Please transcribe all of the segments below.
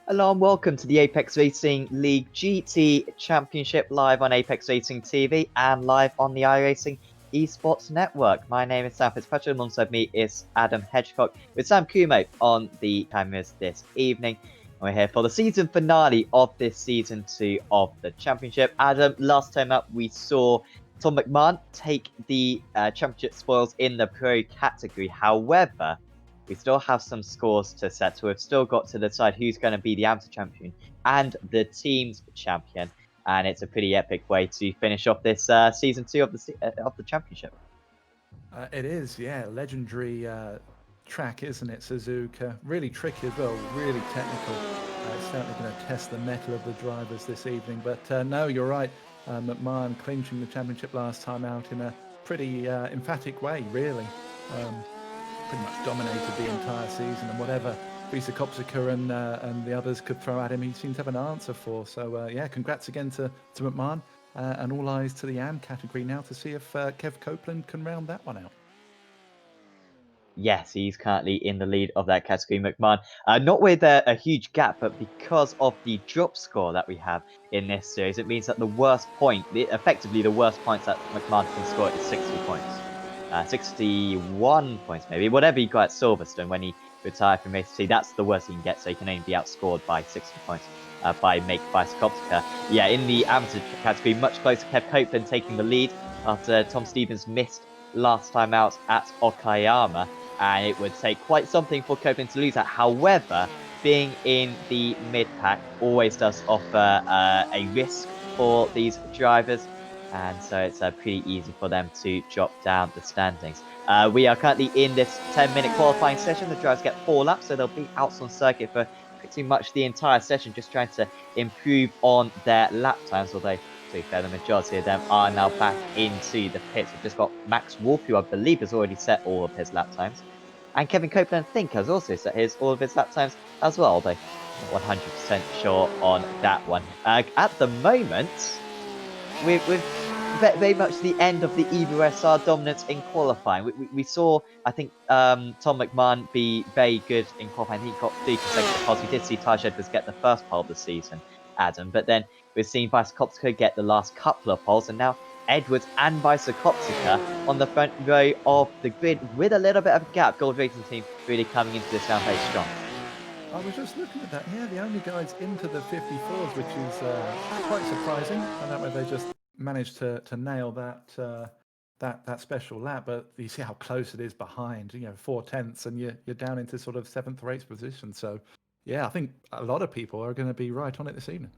Hello and welcome to the Apex Racing League GT Championship live on Apex Racing TV and live on the iRacing Esports Network. My name is Sam Fitzpatrick, alongside me is Adam Hedgecock with Sam Kumo on the cameras this evening. We're here for the season finale of this season 2 of the championship. Adam, last time up we saw Tom McMahon take the championship spoils in the pro category. However, we still have some scores to settle. We've still got to decide who's going to be the amateur champion and the team's champion. And it's a pretty epic way to finish off this season 2 of the championship. It is, yeah, legendary track, isn't it, Suzuka? Really tricky as well, really technical. It's certainly going to test the mettle of the drivers this evening. But no, you're right. McMahon clinching the championship last time out in a pretty emphatic way, really. Pretty much dominated the entire season, and whatever Visa Kopsika and the others could throw at him, he seemed to have an answer for. So yeah, congrats again to McMahon, and all eyes to the AM category now to see if Kev Copeland can round that one out. Yes, he's currently in the lead of that category, McMahon. Not with a huge gap, but because of the drop score that we have in this series, it means that the worst point, effectively the worst points that McMahon can score is 60 points. 61 points maybe, whatever he got at Silverstone when he retired from Race T, that's the worst he can get, so he can only be outscored by 60 points by Make Kopska. Yeah, in the amateur category, much closer, Kev Copeland taking the lead after Tom Stevens missed last time out at Okayama, and it would take quite something for Copeland to lose that. However, being in the mid-pack always does offer a risk for these drivers, and so it's pretty easy for them to drop down the standings. We are currently in this 10-minute qualifying session. The drivers get 4 laps, so they'll be out on circuit for pretty much the entire session, just trying to improve on their lap times, although, to be fair, the majority of them are now back into the pits. We've just got Max Wolf, who I believe has already set all of his lap times, and Kevin Copeland, I think, has also set all of his lap times as well, although not 100% sure on that one. At the moment, we've very much the end of the EBUSR dominance in qualifying. We saw, I think, Tom McMahon be very good in qualifying. He got 3 consecutive poles. We did see Taj Edwards get the first pole of the season, Adam, but then we've seen Vysokopska get the last couple of poles, and now Edwards and Vysokopska on the front row of the grid with a little bit of a gap. Gold Racing Team really coming into this round very strong. I was just looking at that. Yeah, the only guys into the 54s, which is quite surprising. I don't know whether they just managed to nail that special lap, but you see how close it is behind. 4/10, and you're down into sort of 7th or 8th position. So yeah, I think a lot of people are going to be right on it this evening.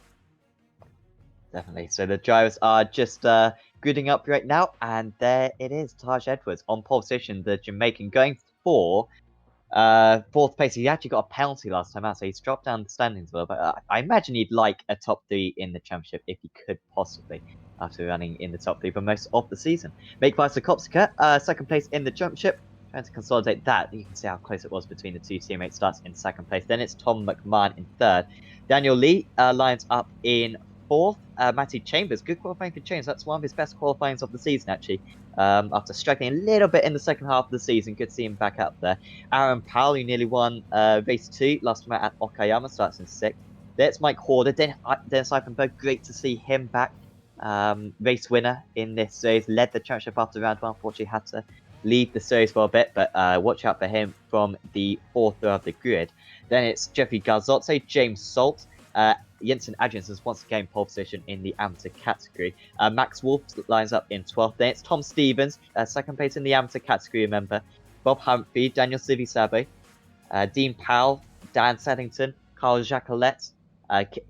Definitely. So the drivers are just gridding up right now, and there it is. Taj Edwards on pole position, the Jamaican, going for 4th place. He actually got a penalty last time out, so he's dropped down the standings a little bit. I imagine he'd like a top 3 in the championship if he could possibly, after running in the top 3 for most of the season. Make Vysokopska 2nd place in the championship, trying to consolidate that. You can see how close it was between the two teammates. Starts in 2nd place. Then it's Tom McMahon in 3rd. Daniel Lee lines up in 4th. Matty Chambers, good qualifying for Chambers. That's one of his best qualifyings of the season, actually. After struggling a little bit in the second half of the season, good to see him back up there. Aaron Powell, who nearly won race 2 last time at Okayama, starts in 6th. There's Mike Horder, Dennis Eifenberg, great to see him back. Race winner in this series, led the championship after round 1. Unfortunately, had to leave the series for a bit, but watch out for him from the 4th row of the grid. Then it's Jeffrey Garzotto, James Salt, Jensen Adriansen's once again pole position in the amateur category. Max Wolf lines up in 12th. Then it's Tom Stevens, 2nd place in the amateur category, remember. Bob Humphrey, Daniel Civisabo, Dean Powell, Dan Seddington, Carl Jacquelet,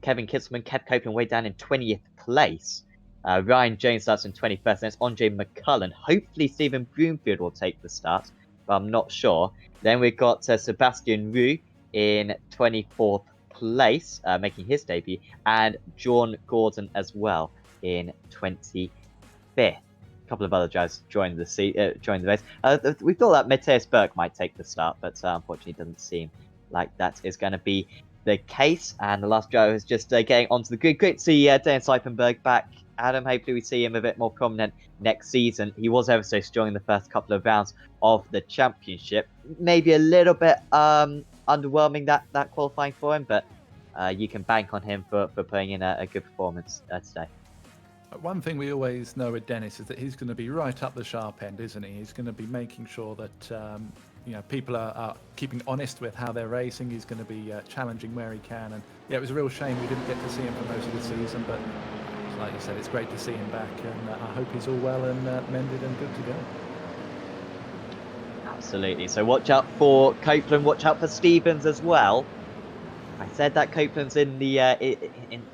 Kevin Kitzman, Kev Copeland way down in 20th place. Ryan Jones starts in 21st. Then it's Andre McCullen. Hopefully Stephen Broomfield will take the start, but I'm not sure. Then we've got Sebastian Roux in 24th place, making his debut, and John Gordon as well in 25th. A couple of other drivers joined the race. We thought that Matthias Berg might take the start, but unfortunately it doesn't seem like that is going to be the case. And the last driver is just getting onto the grid. Great to see Dennis Eifenberg back. Adam, hopefully we see him a bit more prominent next season. He was ever so strong in the first couple of rounds of the championship. Maybe a little bit underwhelming that qualifying for him, but you can bank on him for putting in a good performance today. One thing we always know with Dennis is that he's going to be right up the sharp end, isn't he? He's going to be making sure that people are keeping honest with how they're racing. He's going to be challenging where he can. And yeah, it was a real shame we didn't get to see him for most of the season, but like you said, it's great to see him back, and I hope he's all well and mended and good to go. Absolutely. So watch out for Copeland. Watch out for Stevens as well. I said that Copeland's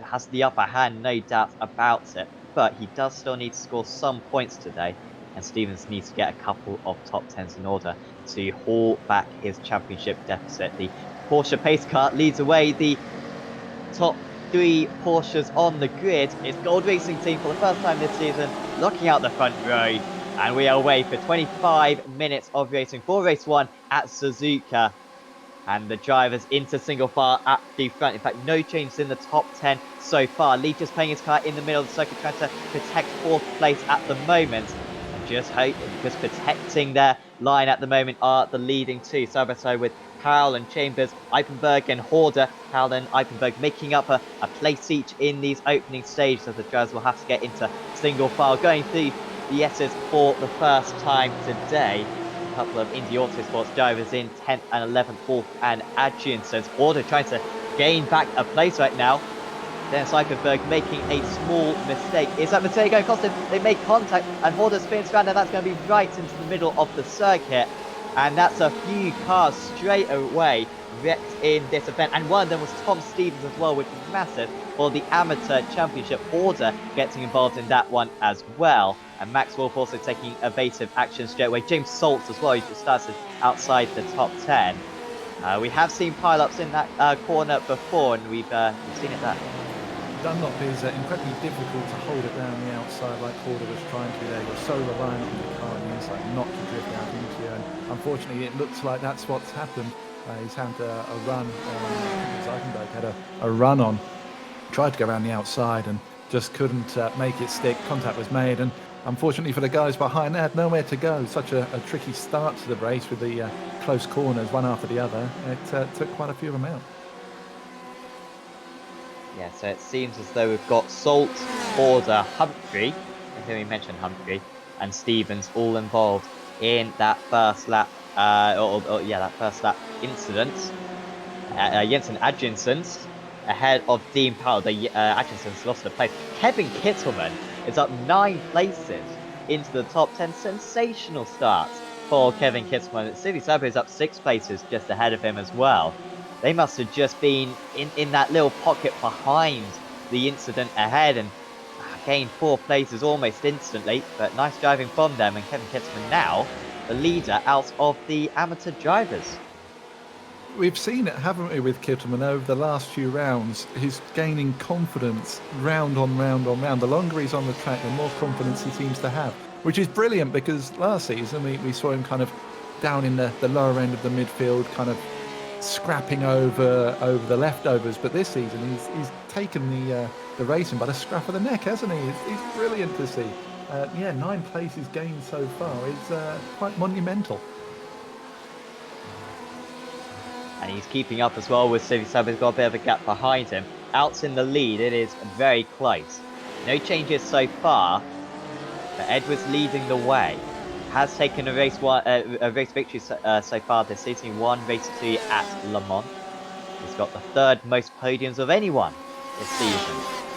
has the upper hand, no doubt about it. But he does still need to score some points today, and Stevens needs to get a couple of top tens in order to haul back his championship deficit. The Porsche pace car leads away. The top 3 Porsches on the grid. It's Gold Racing Team for the first time this season, locking out the front row. And we are away for 25 minutes of racing for race 1 at Suzuka. And the drivers into single file at the front. In fact, no changes in the top 10 so far. Lee just playing his car in the middle of the circuit, trying to protect 4th place at the moment. And just protecting their line at the moment are the leading 2. Side by side with Powell and Chambers, Eipenberg and Horder. Powell and Eipenberg making up a place each in these opening stages, as the drivers will have to get into single file. Going through the S's for the first time today. A couple of Indy Autosports drivers in 10th and 11th, 4th and Adjunstons. Order trying to gain back a place right now. Dennis Eichenberg making a small mistake. Is that mistake going to cost him? They make contact and Horder spins around, and that's going to be right into the middle of the circuit. And that's a few cars straight away wrecked in this event. And one of them was Tom Stevens as well, which is massive for the Amateur Championship. Order getting involved in that one as well. And Max Wolf also taking evasive action straight away. James Saltz as well, he just started outside the top 10. We have seen pile-ups in that corner before, and we've seen it there. Dunlop is incredibly difficult to hold it down the outside like Horder was trying to there. You're so reliant on the car on the inside not to drift out into you. And unfortunately, it looks like that's what's happened. He's had a run. Eichenberg had a run on. Tried to go around the outside and just couldn't make it stick. Contact was made, and unfortunately for the guys behind, they had nowhere to go. Such a tricky start to the race with the close corners, one after the other. It took quite a few of them out. Yeah, so it seems as though we've got Salt, Order, Humphrey, I think we mentioned Humphrey, and Stevens all involved in that first lap, that first lap incident. Jensen Adjunstons ahead of Dean Powell. The Adjunstons lost the place. Kevin Kittelman is up 9 places into the top 10. Sensational start for Kevin Kittelman. Silly Sabo is up 6 places just ahead of him as well. They must have just been in that little pocket behind the incident ahead and gained 4 places almost instantly. But nice driving from them, and Kevin Kittelman now the leader out of the amateur drivers. We've seen it, haven't we, with Kittelman over the last few rounds. He's gaining confidence round on round on round. The longer he's on the track, the more confidence he seems to have, which is brilliant, because last season we saw him kind of down in the lower end of the midfield, kind of scrapping over the leftovers. But this season he's taken the racing by the scruff of the neck, hasn't he? It's brilliant to see. 9 places gained so far is quite monumental. And he's keeping up as well with Silly Sub. He's got a bit of a gap behind him. Out in the lead, it is very close. No changes so far, but Edwards leading the way. Has taken a race victory so far this season. He won race 2 at Le Mans. He's got the 3rd most podiums of anyone this season,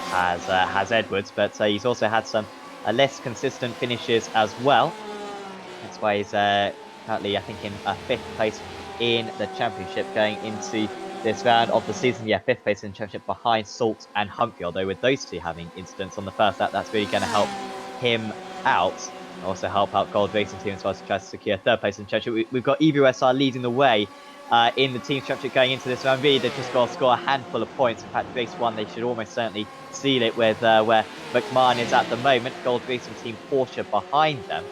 has Edwards, but he's also had some less consistent finishes as well. That's why he's currently, I think, in 5th place in the championship going into this round of the season. Yeah, 5th place in the championship behind Salt and Humphrey, although with those two having incidents on the first lap, that's really going to help him out. Also help out Gold Racing Team as well to try to secure 3rd place in the championship. We've got EVSR leading the way in the team's championship going into this round. Really, they've just got to score a handful of points. In fact, race 1, they should almost certainly seal it with where McMahon is at the moment. Gold Racing Team Porsche behind them.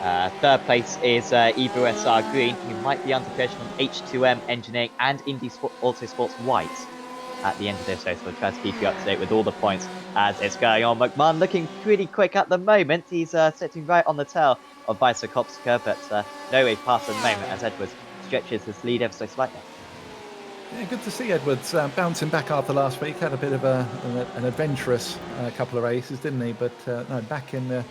3rd place is EVSR Green, who might be under pressure from H2M Engineering and Indy Autosports White at the end of this race. We'll try to keep you up to date with all the points as it's going on. McMahon looking pretty quick at the moment. He's sitting right on the tail of Vysokopska, but no way past at the moment as Edwards stretches his lead ever so slightly. Yeah, good to see Edwards bouncing back after last week. Had a bit of an adventurous couple of races, didn't he? But no, back in the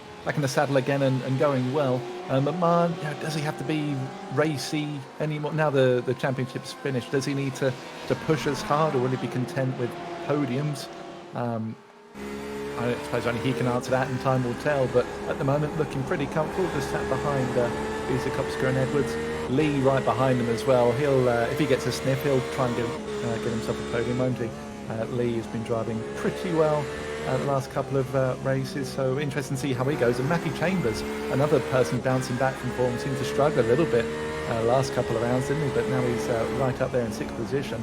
saddle again and going well. McMahon, does he have to be racy anymore now? The championship's finished. Does he need to push as hard, or will he be content with podiums? I suppose only he can answer that, and time will tell. But at the moment, looking pretty comfortable, just sat behind Suzuka and Edwards. Lee right behind him as well. He'll, if he gets a sniff, he'll try and get himself a podium, won't he? Lee has been driving pretty well the last couple of races, so interesting to see how he goes. And Matthew Chambers, another person bouncing back from form, seemed to struggle a little bit last couple of rounds, didn't he? But now he's right up there in sixth position,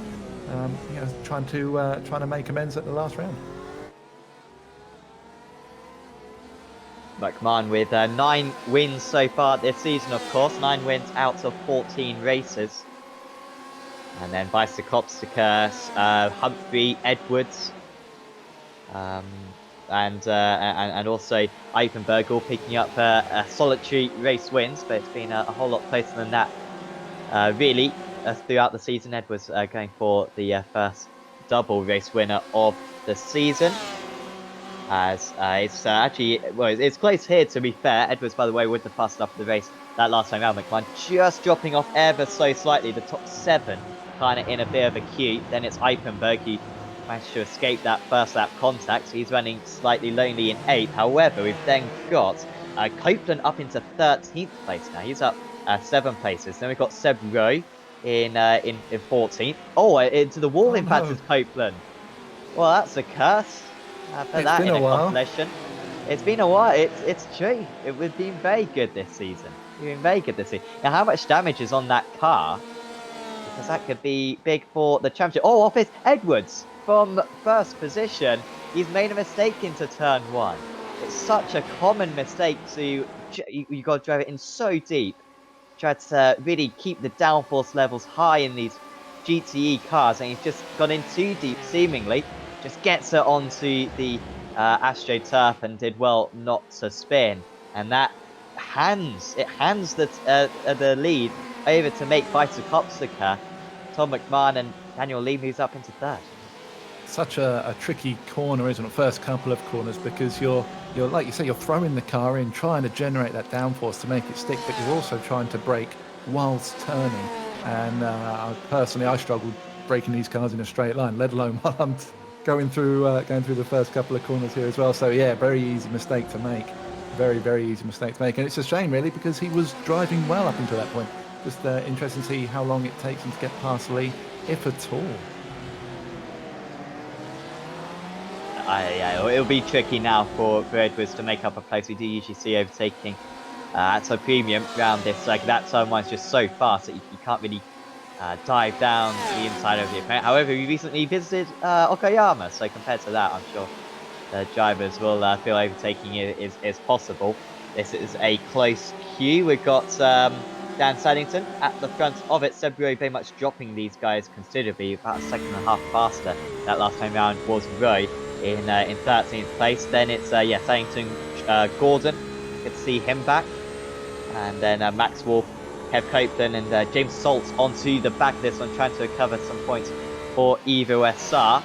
trying to make amends at the last round. McMahon with 9 wins so far this season, of course. 9 wins out of 14 races. And then Bicycopstica, Humphrey, Edwards, and also Eichenberg all picking up solitary race wins, but it's been a whole lot closer than that, really, throughout the season. Edwards going for the first double race winner of the season. As it's actually, well, it's close here, to be fair. Edwards, by the way, with the fast stuff of the race that last time out. McMahon just dropping off ever so slightly. The top 7 kind of in a bit of a queue. Then it's Eichenberg, who managed to escape that first lap contact. So he's running slightly lonely in 8th. However, we've then got Copeland up into 13th place now. He's up 7 places. Then we've got Seb Rowe in 14th. Oh, into the wall, in fact, is Copeland. Well, that's a curse. For that in a compilation. It's been a while. It's true. We've been very good this season. We've been very good this season. Now, how much damage is on that car? Because that could be big for the championship. Oh, off is Edwards from first position. He's made a mistake into turn 1. It's such a common mistake to you got to drive it in so deep. Try to really keep the downforce levels high in these GTE cars, and he's just gone in too deep, seemingly. Just gets it onto the AstroTurf and did well not to spin, and that hands the lead over to make Bicycopstica. Tom McMahon and Daniel Lee moves up into 3rd. Such a tricky corner, isn't it? First couple of corners, because you're like you say, you're throwing the car in, trying to generate that downforce to make it stick, but you're also trying to brake whilst turning. And I struggled braking these cars in a straight line, let alone while I'm going through the first couple of corners here as well. So yeah, very easy mistake to make. Very, very easy mistake to make. And it's a shame, really, because he was driving well up until that point. Just interesting to see how long it takes him to get past Lee, if at all. Yeah, it'll be tricky now for Edwards to make up a place. We do usually see overtaking at a premium around this. Like, that turn 1's just so fast that you can't really dive down the inside of the opponent. However, we recently visited Okayama, so compared to that, I'm sure the drivers will feel overtaking is possible. This is a close queue. We've got Dan Saddington at the front of it. Seb Rowe very much dropping these guys considerably, about a second and a half faster. That last time round was Rowe in 13th place. Then it's Saddington, Gordon. Good to see him back. And then Max Wolf, Kev Copeland, and James Saltz onto the back of this one, trying to recover some points for Evo SR.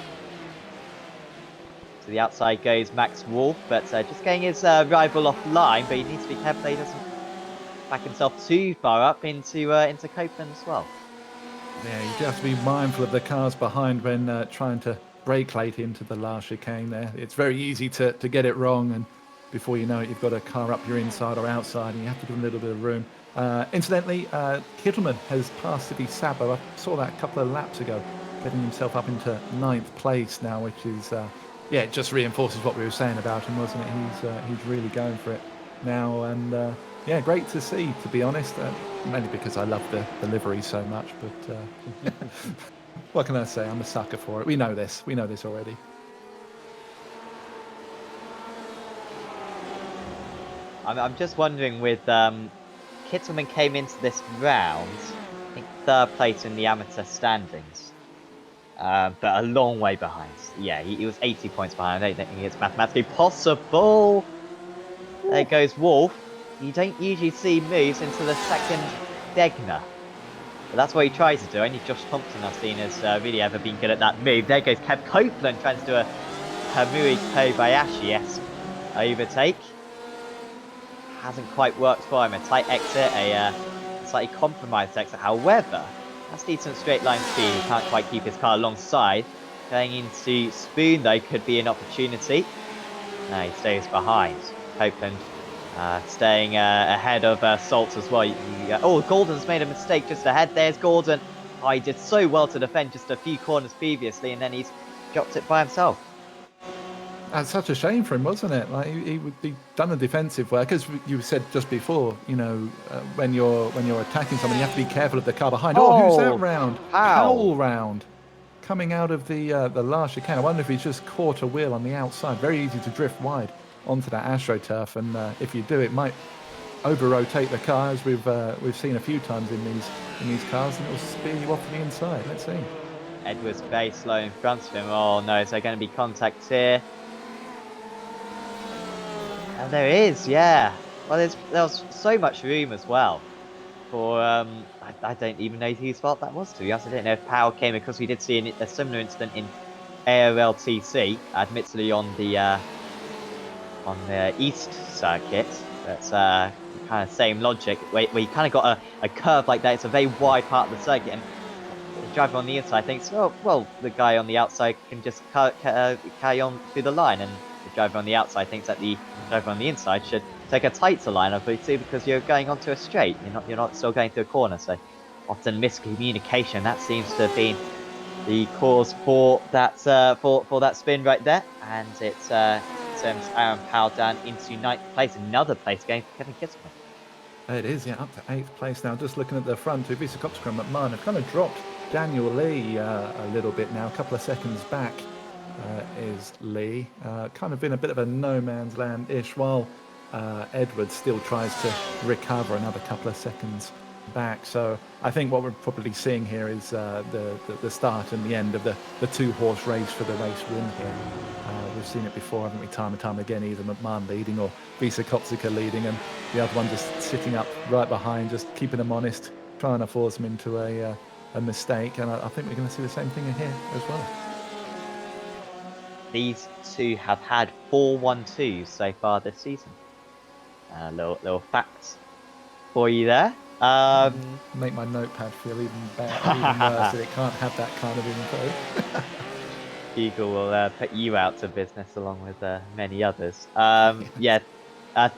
To the outside goes Max Wolf, but just getting his rival offline, but he needs to be careful he doesn't back himself too far up into Copeland as well. Yeah, you do have to be mindful of the cars behind when trying to brake late into the last chicane there. It's very easy to get it wrong, and before you know it, you've got a car up your inside or outside, and you have to give a little bit of room. Incidentally, Kittleman has passed City Sabo. I saw that a couple of laps ago, getting himself up into 9th place now, which is, it just reinforces what we were saying about him, wasn't it? He's really going for it now, and great to see, to be honest, mainly because I love the livery so much, but what can I say? I'm a sucker for it. We know this already. I'm just wondering, with Kittleman came into this round, I think 3rd place in the amateur standings, but a long way behind. Yeah, he was 80 points behind. I don't think it's mathematically possible. There goes Wolf. You don't usually see moves into the 2nd Degner. But that's what he tries to do. Only Josh Thompson I've seen has really ever been good at that move. There goes Kev Copeland trying to do a Kamui Kobayashi-esque overtake. Hasn't quite worked for him. A tight exit, a slightly compromised exit. However, that's decent straight line speed. He can't quite keep his car alongside. Going into Spoon, though, could be an opportunity. No, he stays behind. Copeland staying ahead of Salt as well. Oh, Gordon's made a mistake just ahead. There's Gordon. Oh, he did so well to defend just a few corners previously, and then he's dropped it by himself. That's such a shame for him, wasn't it? Like he would be done the defensive work, as you said just before. You know, when you're attacking someone, you have to be careful of the car behind. Oh, who's that round? Powell round, coming out of the last chicane. I wonder if he's just caught a wheel on the outside. Very easy to drift wide onto that AstroTurf, and if you do, it might over-rotate the car, as we've seen a few times in these cars, and it will spear you off to the inside. Let's see. Edwards very slow in front of him. Oh no, is there going to be contact here? And there is, yeah. Well, there was so much room as well for I don't even know whose fault that was, to be honest. I don't know if Powell came, because we did see a similar incident in AOLTC, admittedly on the East circuit. That's kind of same logic, where you kind of got a curve like that. It's a very wide part of the circuit, and the driver on the inside thinks, oh, well, the guy on the outside can just carry on through the line, and the driver on the outside thinks that the driver on the inside should take a tighter line, obviously, because you're going onto a straight. You're not still going through a corner. So often miscommunication, that seems to have been the cause for that for that spin right there, and it sends Aaron Powell down into 9th place. Another place game for Kevin Kitselman. It is, yeah, up to 8th place now. Just looking at the front, Visa Kopska and McMahon have kind of dropped Daniel Lee a little bit now. A couple of seconds back is Lee. Kind of been a bit of a no man's land-ish, while Edwards still tries to recover another couple of seconds back. So I think what we're probably seeing here is the start and the end of the two-horse race for the race win here. We've seen it before, haven't we, time and time again, either McMahon leading or Visa Kopska leading, and the other one just sitting up right behind, just keeping them honest, trying to force them into a mistake. And I think we're going to see the same thing here as well. These two have had 4-1-2s so far this season. Little facts for you there. Make my notepad feel even better, even worse, that it can't have that kind of info. Google will put you out to business along with many others. Yeah,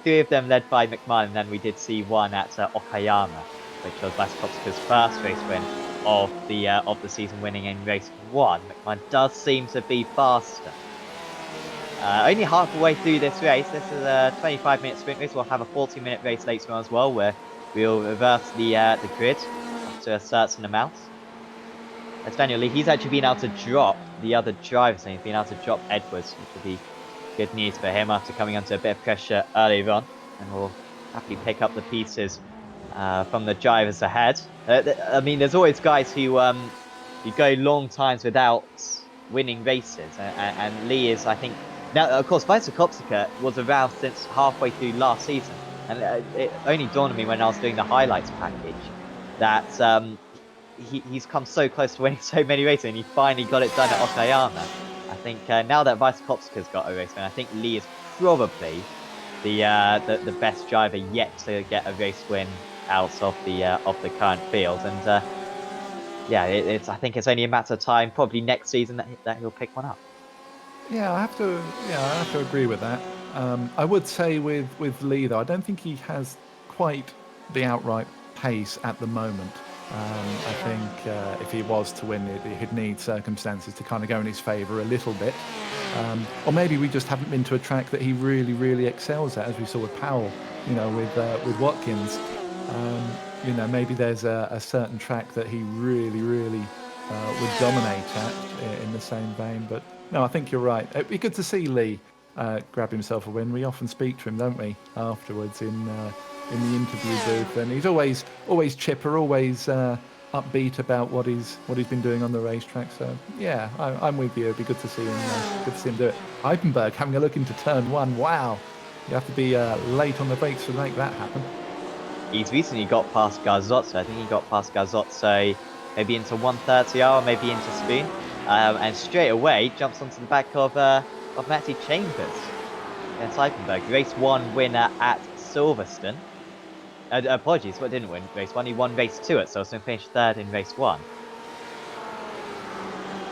3 of them led by McMahon, and then we did see one at Okayama, which was Vaskowska's first race win of the season, winning in race 1. McMahon does seem to be faster. Only half the way through this race. This is a 25-minute sprint race. We'll have a 40-minute race later on as well, where we'll reverse the grid up to a certain amount. As Daniel Lee, he's actually been able to drop the other drivers, and he's been able to drop Edwards, which will be good news for him after coming under a bit of pressure earlier on, and we'll happily pick up the pieces from the drivers ahead. I mean, there's always guys who go long times without winning races, and Lee is, I think, now, of course, Visa Kopska was around since halfway through last season, and it only dawned on me when I was doing the highlights package that he's come so close to winning so many races, and he finally got it done at Okayama. I think now that Visa Kopska's got a race win, I think Lee is probably the best driver yet to get a race win out of the current field, and yeah, I think it's only a matter of time, probably next season, that he'll pick one up. Yeah, I have to agree with that. I would say with Lee, though, I don't think he has quite the outright pace at the moment. I think if he was to win it, he'd need circumstances to kind of go in his favour a little bit. Or maybe we just haven't been to a track that he really, really excels at, as we saw with Powell, with Watkins. Maybe there's a certain track that he really, really would dominate at in the same vein. But no, I think you're right. It'd be good to see Lee grab himself a win. We often speak to him, don't we, afterwards in the interview booth, and he's always chipper, always upbeat about what he's been doing on the racetrack. So yeah, I'm with you. It'd be good to see him do it. Eichenberg having a look into turn 1. Wow, you have to be late on the brakes to make that happen. he's recently got past Garzotto. I think he got past Garzotto maybe into 130R, maybe into Spoon. And straight away jumps onto the back of Matty Chambers against Eichenberg. Race 1 winner at Silverstone. Apologies, what didn't win race 1? He won race 2 at Silverstone, finished 3rd in race 1.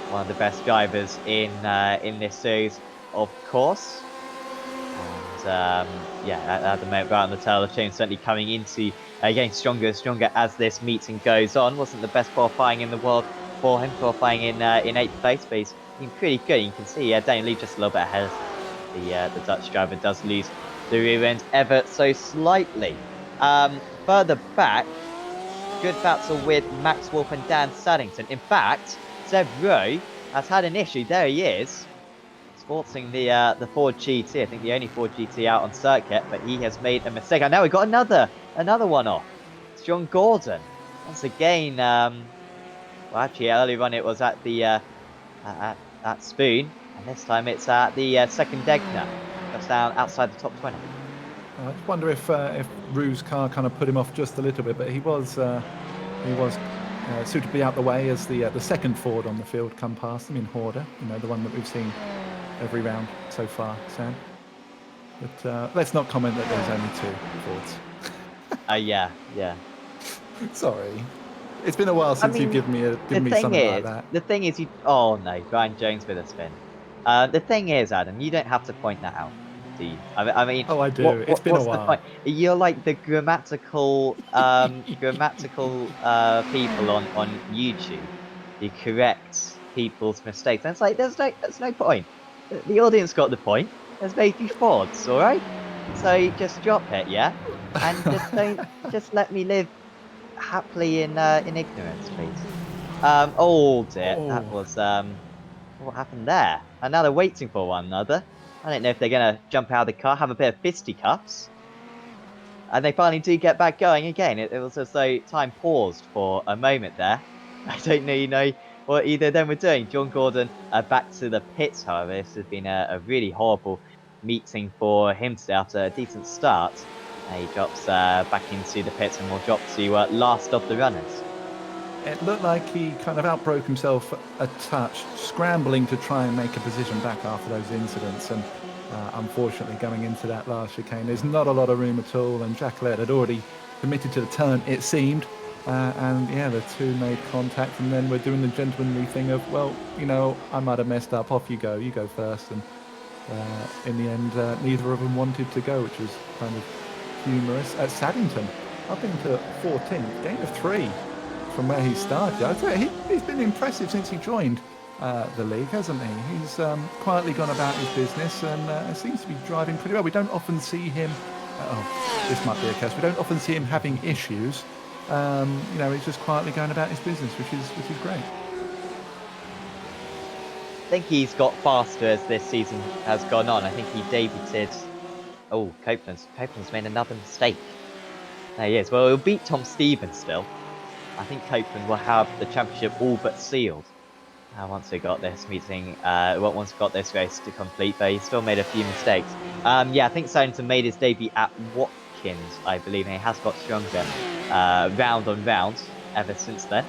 One of the best drivers in this series, of course. And yeah, at the moment, right on the tail of the chain, certainly coming into getting stronger and stronger as this meeting goes on. Wasn't the best qualifying in the world for him, qualifying in 8th place, but he's been pretty good. You can see Daniel Lee just a little bit ahead. The Dutch driver does lose the rear end ever so slightly. Further back, good battle with Max Wolf and Dan Saddington. In fact, Seb Rowe has had an issue. There he is, sporting the Ford GT. I think the only Ford GT out on circuit, but he has made a mistake. And now we got another one off. It's John Gordon once again. Well, actually, earlier on it was at the at Spoon, and this time it's at the second Degner, just down outside the top 20. I just wonder if Rue's car kind of put him off just a little bit, but he was suitably out the way as the second Ford on the field come past him in Horder. You know, the one that we've seen every round so far, Sam. But let's not comment that there's only 2 Fords. Yeah. Sorry. It's been a while since you've given me something like that. The thing is, oh no, Brian Jones with a spin. The thing is, Adam, you don't have to point that out, do you? I mean, oh, I do. It's been a while. You're like the grammatical people on YouTube. You correct people's mistakes, and it's like there's no point. The audience got the point. There's baby Fords, all right. So just drop it, yeah, and just let me live happily in ignorance, please. Oh dear, that was what happened there? And now they're waiting for one another. I don't know if they're gonna jump out of the car, have a bit of fisticuffs, and they finally do get back going again. It was as though time paused for a moment there. I don't know, what either of them were doing. John Gordon back to the pits, however. This has been a really horrible meeting for him today after a decent start. He drops back into the pits and will drop to last of the runners. It looked like he kind of outbroke himself a touch, scrambling to try and make a position back after those incidents. And unfortunately, going into that last chicane, there's not a lot of room at all. And Jacqueline had already committed to the turn, it seemed. And yeah, the 2 made contact. And then we're doing the gentlemanly thing of, well, you know, I might have messed up. Off you go first. And in the end, neither of them wanted to go, which was kind of humorous. At Saddington, up into 14th, gain of 3 from where he started. I'd say he's been impressive since he joined the league, hasn't he? He's quietly gone about his business and seems to be driving pretty well. We don't often see him. This might be a case. We don't often see him having issues. You know, he's just quietly going about his business, which is great. I think he's got faster as this season has gone on. I think he debuted. Oh, Copeland's made another mistake. There he is. Well, he'll beat Tom Stevens still. I think Copeland will have the championship all but sealed once we got this meeting. Once we got this race to complete, but he still made a few mistakes. Yeah, I think Saddington made his debut at Watkins, I believe, and he has got stronger round on round ever since then.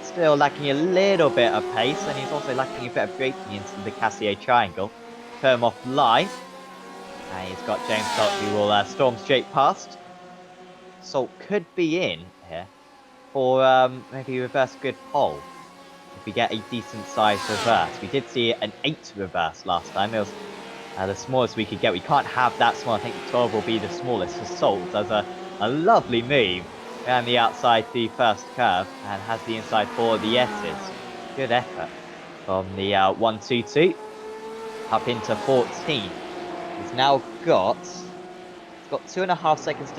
Still lacking a little bit of pace, and he's also lacking a bit of braking into the Cassier triangle. Put him off the line. And he's got James Salt, who will storm straight past. Salt could be in here for maybe reverse grid pole if we get a decent sized reverse. We did see an 8 reverse last time. It was the smallest we could get. We can't have that small. I think the 12 will be the smallest. So Salt does a lovely move around the outside the first curve and has the inside for the S's. Good effort from the 122 up into 14. He's now got 2.5 seconds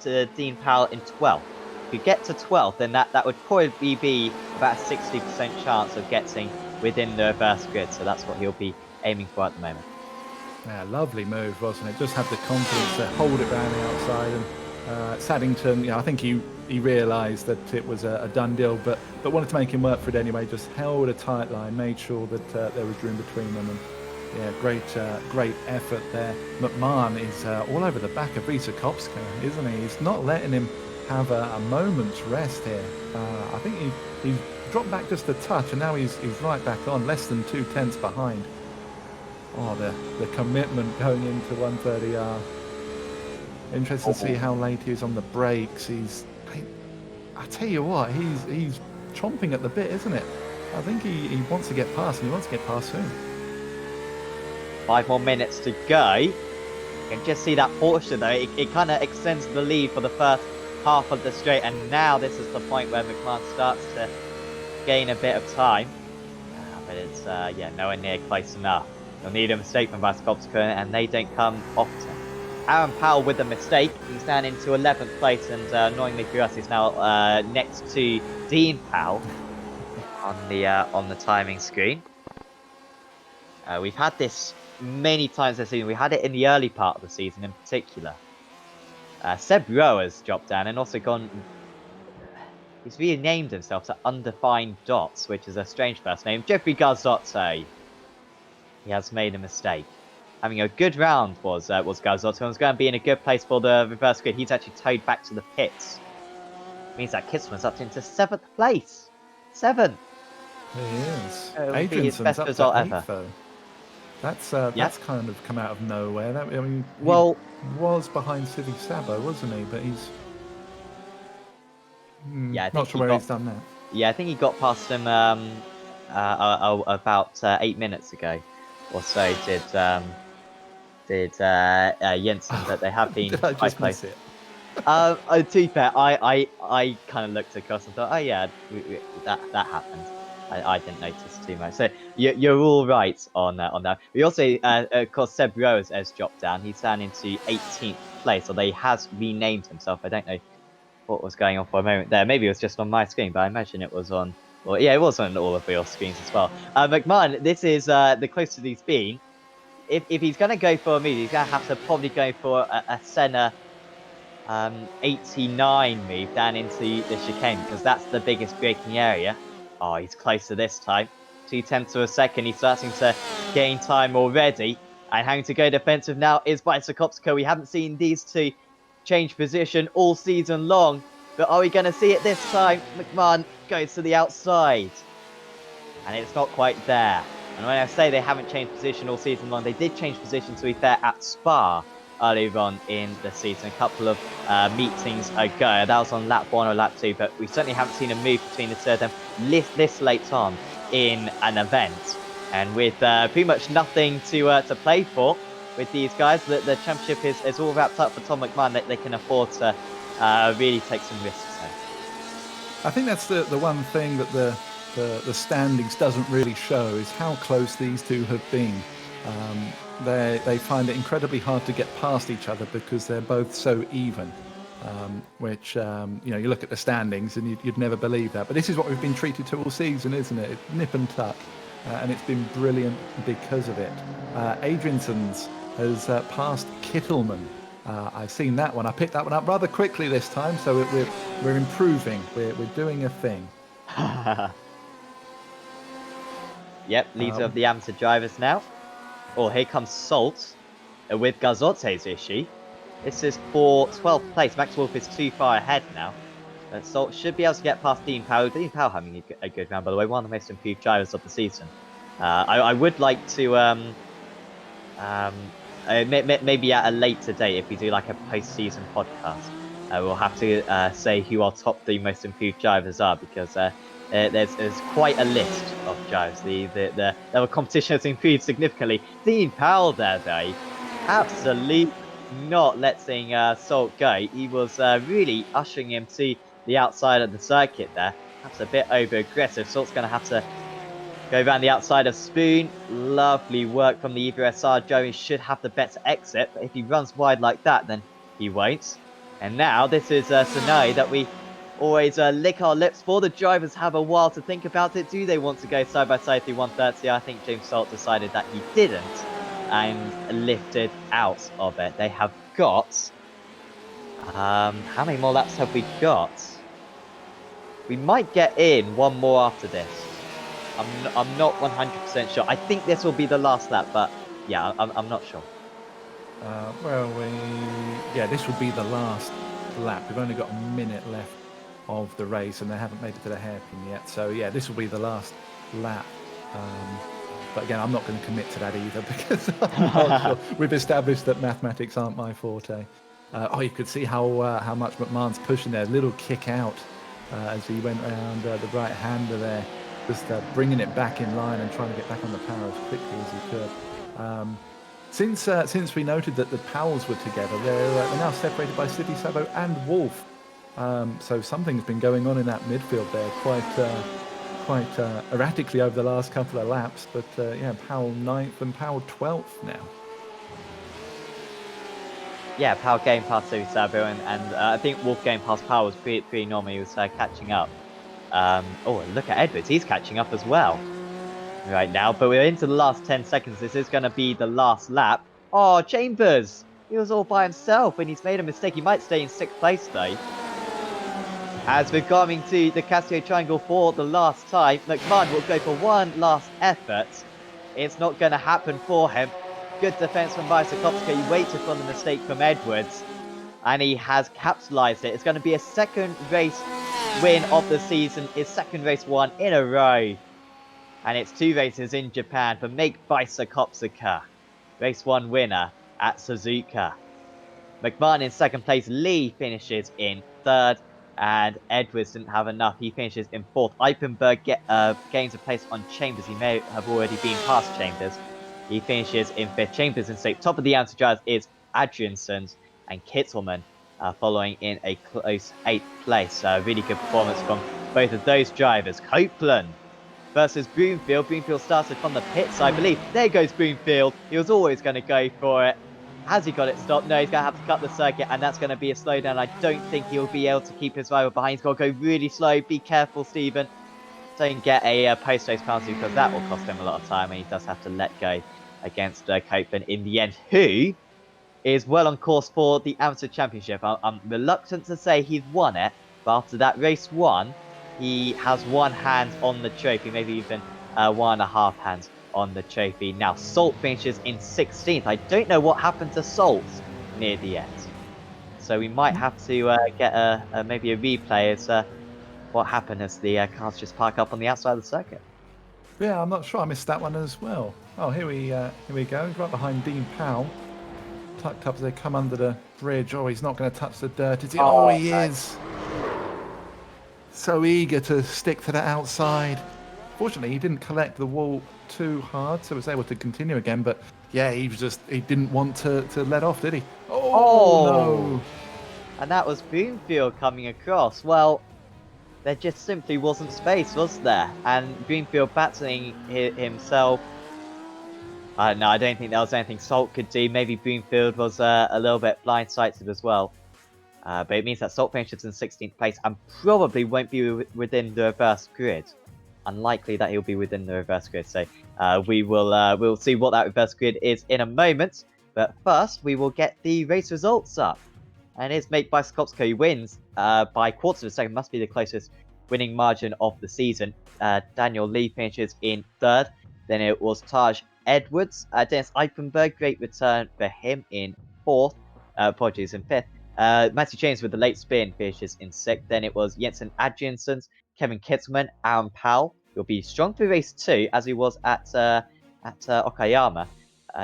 to Dean Powell in 12th. If you get to 12th, then that would probably be about a 60% chance of getting within the reverse grid. So that's what he'll be aiming for at the moment. Yeah, lovely move, wasn't it? Just had the confidence to hold it round the outside. And Saddington, you know, I think he realised that it was a done deal, but wanted to make him work for it anyway. Just held a tight line, made sure that there was room between them, and Yeah, great effort there. McMahon is all over the back of Visakowska, isn't he? He's not letting him have a moment's rest here. I think he's dropped back just a touch, and now he's right back on, less than 2/10 behind. Oh, the commitment going into 130R. Interesting to see how late he is on the brakes. I tell you what, he's chomping at the bit, isn't it? I think he wants to get past, and he wants to get past soon. 5 more minutes to go. You can just see that Porsche though, it kind of extends the lead for the first half of the straight, and now this is the point where McMahon starts to gain a bit of time. But it's, yeah, nowhere near close enough. You'll need a mistake from Vaskovska, and they don't come often. Aaron Powell with a mistake. He's down into 11th place, and annoyingly for us, he's now next to Dean Powell on the timing screen. We've had this many times this season. We had it in the early part of the season in particular. Seb Rowe has dropped down and also gone... He's renamed himself to Undefined Dots, which is a strange first name. Jeffrey Garzotto. He has made a mistake. Having a good round was Garzotto, and was going to be in a good place for the reverse grid. He's actually towed back to the pits. Means that Kitsman's up into 7th place. 7th. He is. Adrianson's up result to 8th, ever. though. That's kind of come out of nowhere. He was behind Civi Sabo, wasn't he? But he's yeah, not sure where he's done that. Yeah, I think he got past him about 8 minutes ago, or so. Did Jensen, but they have been Did I quite just close. miss it? To be fair, I kind of looked across and thought, oh yeah, that happened. I didn't notice too much. So you're all right on that. We also, of course, Seb Rowe has dropped down. He's down into 18th place, although he has renamed himself. I don't know what was going on for a moment there. Maybe it was just on my screen, but I imagine it was on... Well, yeah, it was on all of your screens as well. McMahon, this is the closest he's been. If he's going to go for a move, he's going to have to probably go for a Senna 89 move down into the chicane, because that's the biggest braking area. Oh, he's closer this time. 2/10 of a second. He's starting to gain time already. And having to go defensive now is Visakowska. We haven't seen these two change position all season long. But are we going to see it this time? McMahon goes to the outside. And it's not quite there. And when I say they haven't changed position all season long, they did change position, to be fair, at Spa earlier on in the season, a couple of meetings ago. That was on lap 1 or lap 2, but we certainly haven't seen a move between the two of them this late on in an event. And with pretty much nothing to play for with these guys, the championship is all wrapped up for Tom McMahon. That they can afford to really take some risks there. I think that's the one thing that the standings doesn't really show, is how close these two have been. They find it incredibly hard to get past each other because they're both so even. Which you look at the standings and you'd never believe that. But this is what we've been treated to all season, isn't it? Nip and tuck, and it's been brilliant because of it. Adrianson's has passed Kittleman. I've seen that one. I picked that one up rather quickly this time, so we're improving. We're doing a thing. Yep, leader of the amateur drivers now. Oh, here comes Salt with Gazotte's issue. This is for 12th place. Max Wolf is too far ahead now. But Salt should be able to get past Dean Powell. Dean Powell having a good round, by the way. One of the most improved drivers of the season. I would like to... maybe at a later date, if we do like a post-season podcast, we'll have to say who our top 3 most improved drivers are, because there's quite a list of drivers. The level competition has improved significantly. Dean Powell there, though, absolutely not letting Salt go. He was really ushering him to the outside of the circuit there. Perhaps a bit over-aggressive. Salt's going to have to go around the outside of Spoon. Lovely work from the Evo SR. Joey should have the better exit, but if he runs wide like that, then he won't. And now this is a scenario that we always lick our lips for. The drivers have a while to think about it. Do they want to go side by side through 130? I think James Salt decided that he didn't and lifted out of it. They have got... how many more laps have we got? We might get in one more after this. I'm not 100% sure. I think this will be the last lap, but yeah, I'm not sure. Yeah, this will be the last lap. We've only got a minute left of the race, and they haven't made it to the hairpin yet. So yeah, this will be the last lap. But again, I'm not going to commit to that either because I'm not sure. We've established that mathematics aren't my forte. You could see how much McMahon's pushing there. Little kick out as he went around the right-hander there, just bringing it back in line and trying to get back on the power as quickly as he could. Since we noted that the Powells were together, they're now separated by City Sabo and Wolf. So something's been going on in that midfield there, quite erratically over the last couple of laps. But yeah, Powell 9th and Powell 12th now. Yeah, Powell getting past City Sabo, and I think Wolf getting past Powell was pretty normal. He was catching up. Oh, look at Edwards. He's catching up as well right now. But we're into the last 10 seconds. This is going to be the last lap. Oh, Chambers. He was all by himself and he's made a mistake. He might stay in 6th place, though. As we're coming to the Casio Triangle for the last time, McMahon will go for one last effort. It's not going to happen for him. Good defense from Vysokowski. He waited for the mistake from Edwards. And he has capitalized it. It's going to be a second race win of the season. His second race won in a row. And it's 2 races in Japan for Make Vysokowski. Race 1 winner at Suzuka. McMahon in 2nd place. Lee finishes in 3rd. And Edwards didn't have enough. He finishes in 4th. Eipenberg gains a place on Chambers. He may have already been past Chambers. He finishes in 5th. Chambers in 6th. Top of the answer drives is Adriansons and Kittelman following in a close 8th place. Really good performance from both of those drivers. Copeland versus Broomfield. Broomfield started from the pits, I believe. There goes Broomfield. He was always going to go for it. Has he got it stopped? No, he's going to have to cut the circuit, and that's going to be a slowdown. I don't think he'll be able to keep his rival behind. He's got to go really slow. Be careful, Stephen. Don't get a post-race penalty because that will cost him a lot of time, and he does have to let go against Copeland in the end, who is well on course for the Amateur Championship. I'm reluctant to say he's won it, but after that race 1, he has 1 hand on the trophy, maybe even 1.5 hands on the trophy. Now, Salt finishes in 16th. I don't know what happened to Salt near the end. So we might have to get maybe a replay as what happened as the cars just park up on the outside of the circuit. Yeah, I'm not sure. I missed that one as well. Oh, here we go. He's right behind Dean Powell. Tucked up as they come under the bridge. Oh, he's not going to touch the dirt, is he? Oh, he is. So eager to stick to the outside. Fortunately, he didn't collect the wall too hard, so was able to continue again. But yeah, he didn't want to let off, did he? Oh, no. And that was Broomfield coming across. Well, there just simply wasn't space, was there? And Broomfield battling himself. No, I don't think there was anything Salt could do. Maybe Broomfield was a little bit blindsided as well. But it means that Salt finishes in 16th place and probably won't be within the reverse grid. Unlikely that he'll be within the reverse grid. So we'll see what that reverse grid is in a moment. But first, we will get the race results up. And it's Make Vysokowski who wins by quarters of a second. Must be the closest winning margin of the season. Daniel Lee finishes in 3rd. Then it was Taj Edwards. Dennis Eipenberg, great return for him in 4th. Apologies, in 5th. Matthew James with the late spin finishes in 6th. Then it was Jensen Adriansons, Kevin Kittelman, Aaron Powell. He'll be strong for race 2 as he was at Okayama.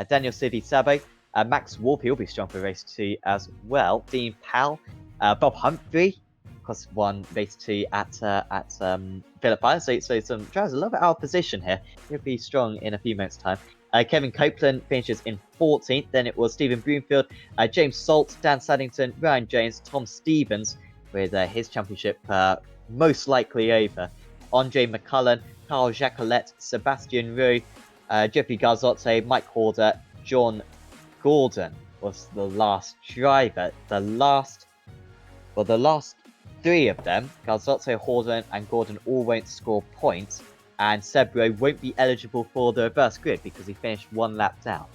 Daniel City Sabo, Max Wolf, he'll be strong for race 2 as well. Dean Powell, Bob Humphrey, of course, won race 2 at Phillip Island. So some drivers a little bit out of position here. He'll be strong in a few moments' time. Kevin Copeland finishes in 14th. Then it was Stephen Broomfield, James Salt, Dan Saddington, Ryan Jones, Tom Stevens, with his championship most likely over. Andre McCullen, Carl Jacquelet, Sebastian Roux, Jeffrey Garzotte, Mike Horder, John Gordon was the last driver. The last 3 of them, Garzotte, Horder, and Gordon, all won't score points. And Sebro won't be eligible for the reverse grid because he finished 1 lap down.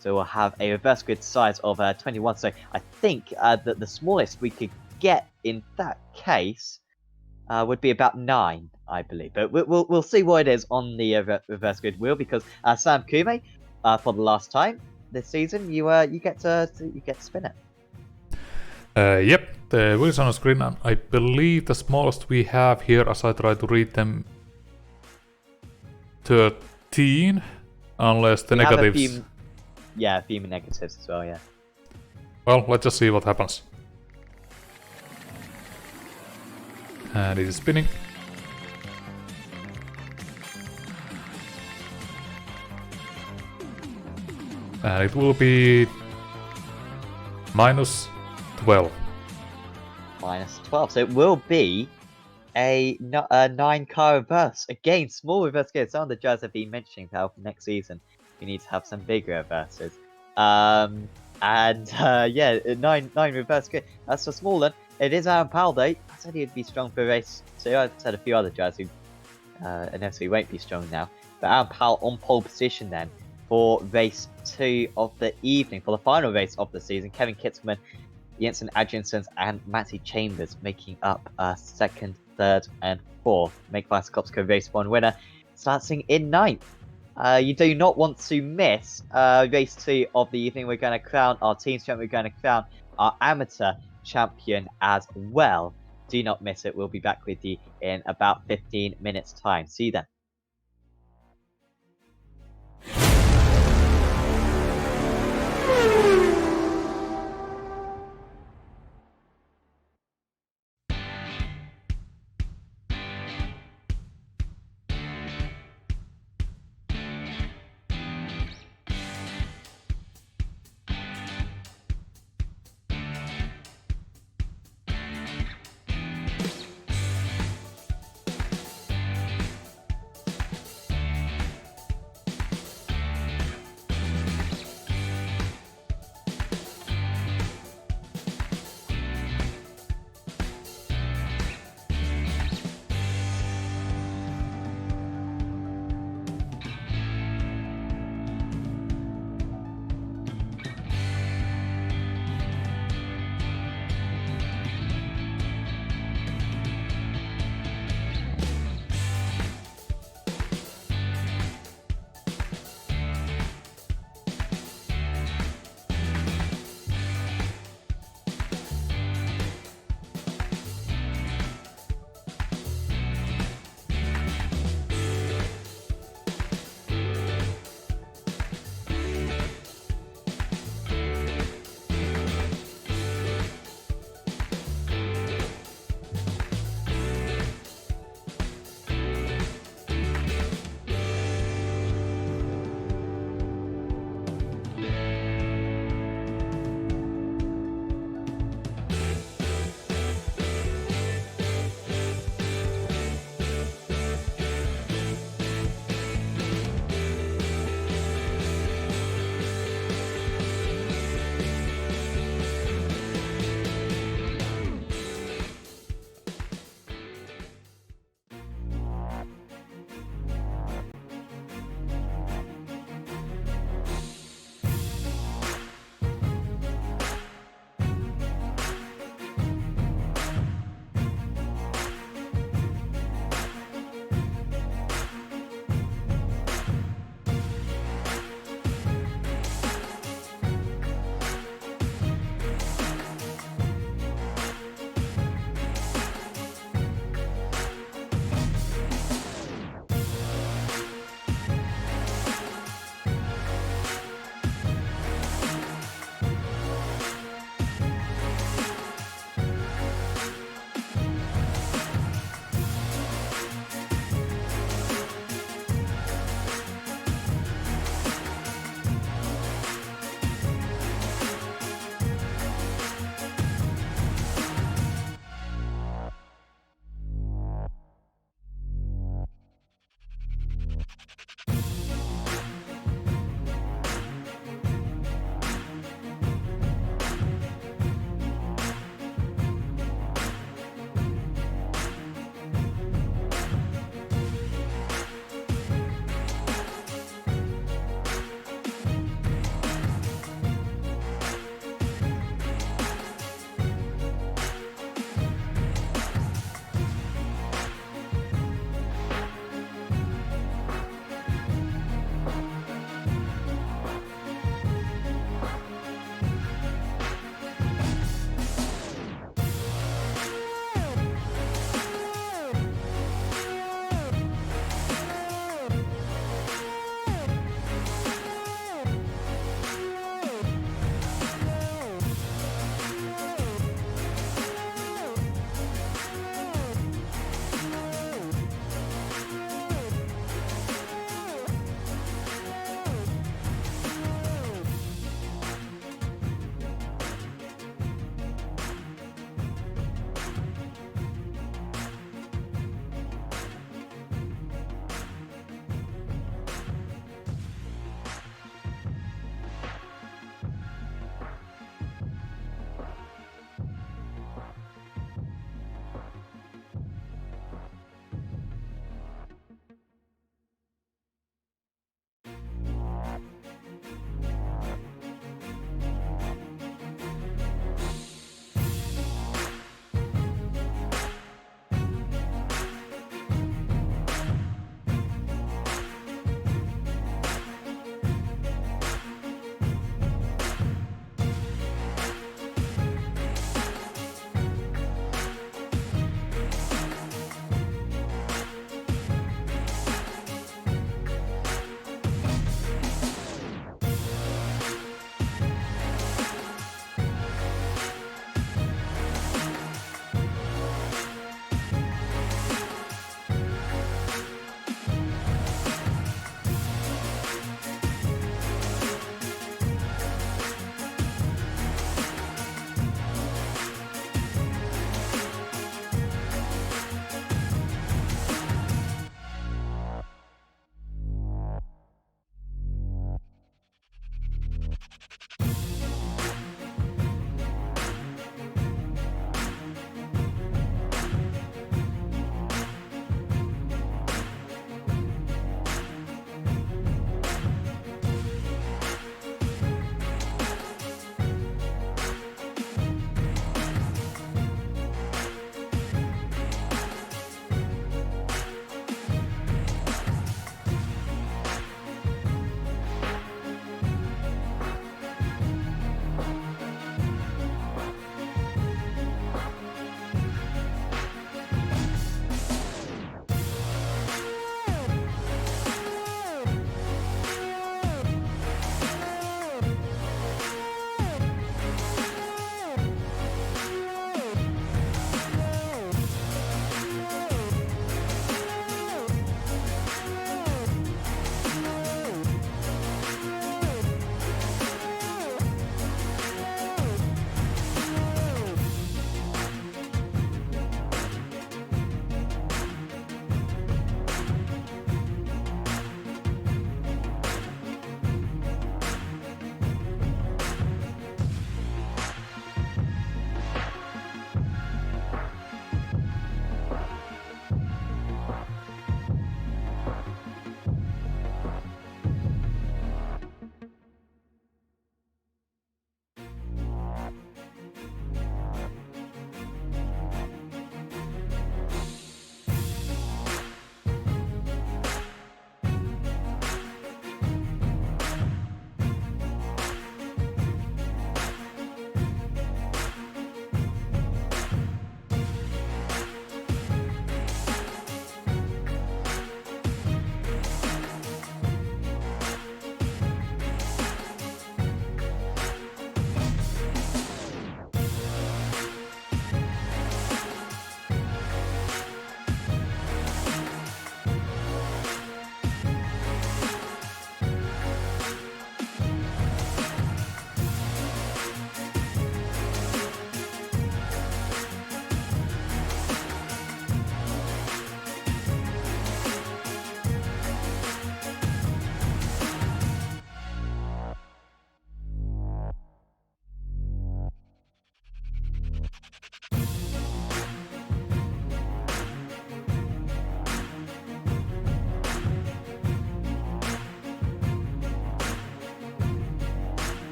So we'll have a reverse grid size of 21. So I think that the smallest we could get in that case would be about 9. I believe. But we'll see what it is on the reverse grid wheel because Sam Kume, for the last time this season, you get to spin it. Yep, the wheels on the screen, and I believe the smallest we have here, as I try to read them, 13, unless the We have negatives. a few negatives as well. Yeah. Well, let's just see what happens. And it is spinning. And it will be -12. -12. So it will be a 9-car reverse. Again, small reverse gears. Some of the drivers have been mentioning how next season we need to have some bigger reverses. Yeah, nine reverse gear. That's a small one. It is Aaron Powell though. I said he'd be strong for race 2. I said a few other drivers who inevitably won't be strong now. But Aaron Powell on pole position then for race 2 of the evening, for the final race of the season. Kevin Kitzman, Jensen Adriansons, and Matty Chambers making up 2nd, 3rd, and 4th. Make Vice race 1 winner, starting in 9th. You do not want to miss race 2 of the evening. We're going to crown our team's champion. We're going to crown our amateur champion as well. Do not miss it. We'll be back with you in about 15 minutes time. See you then.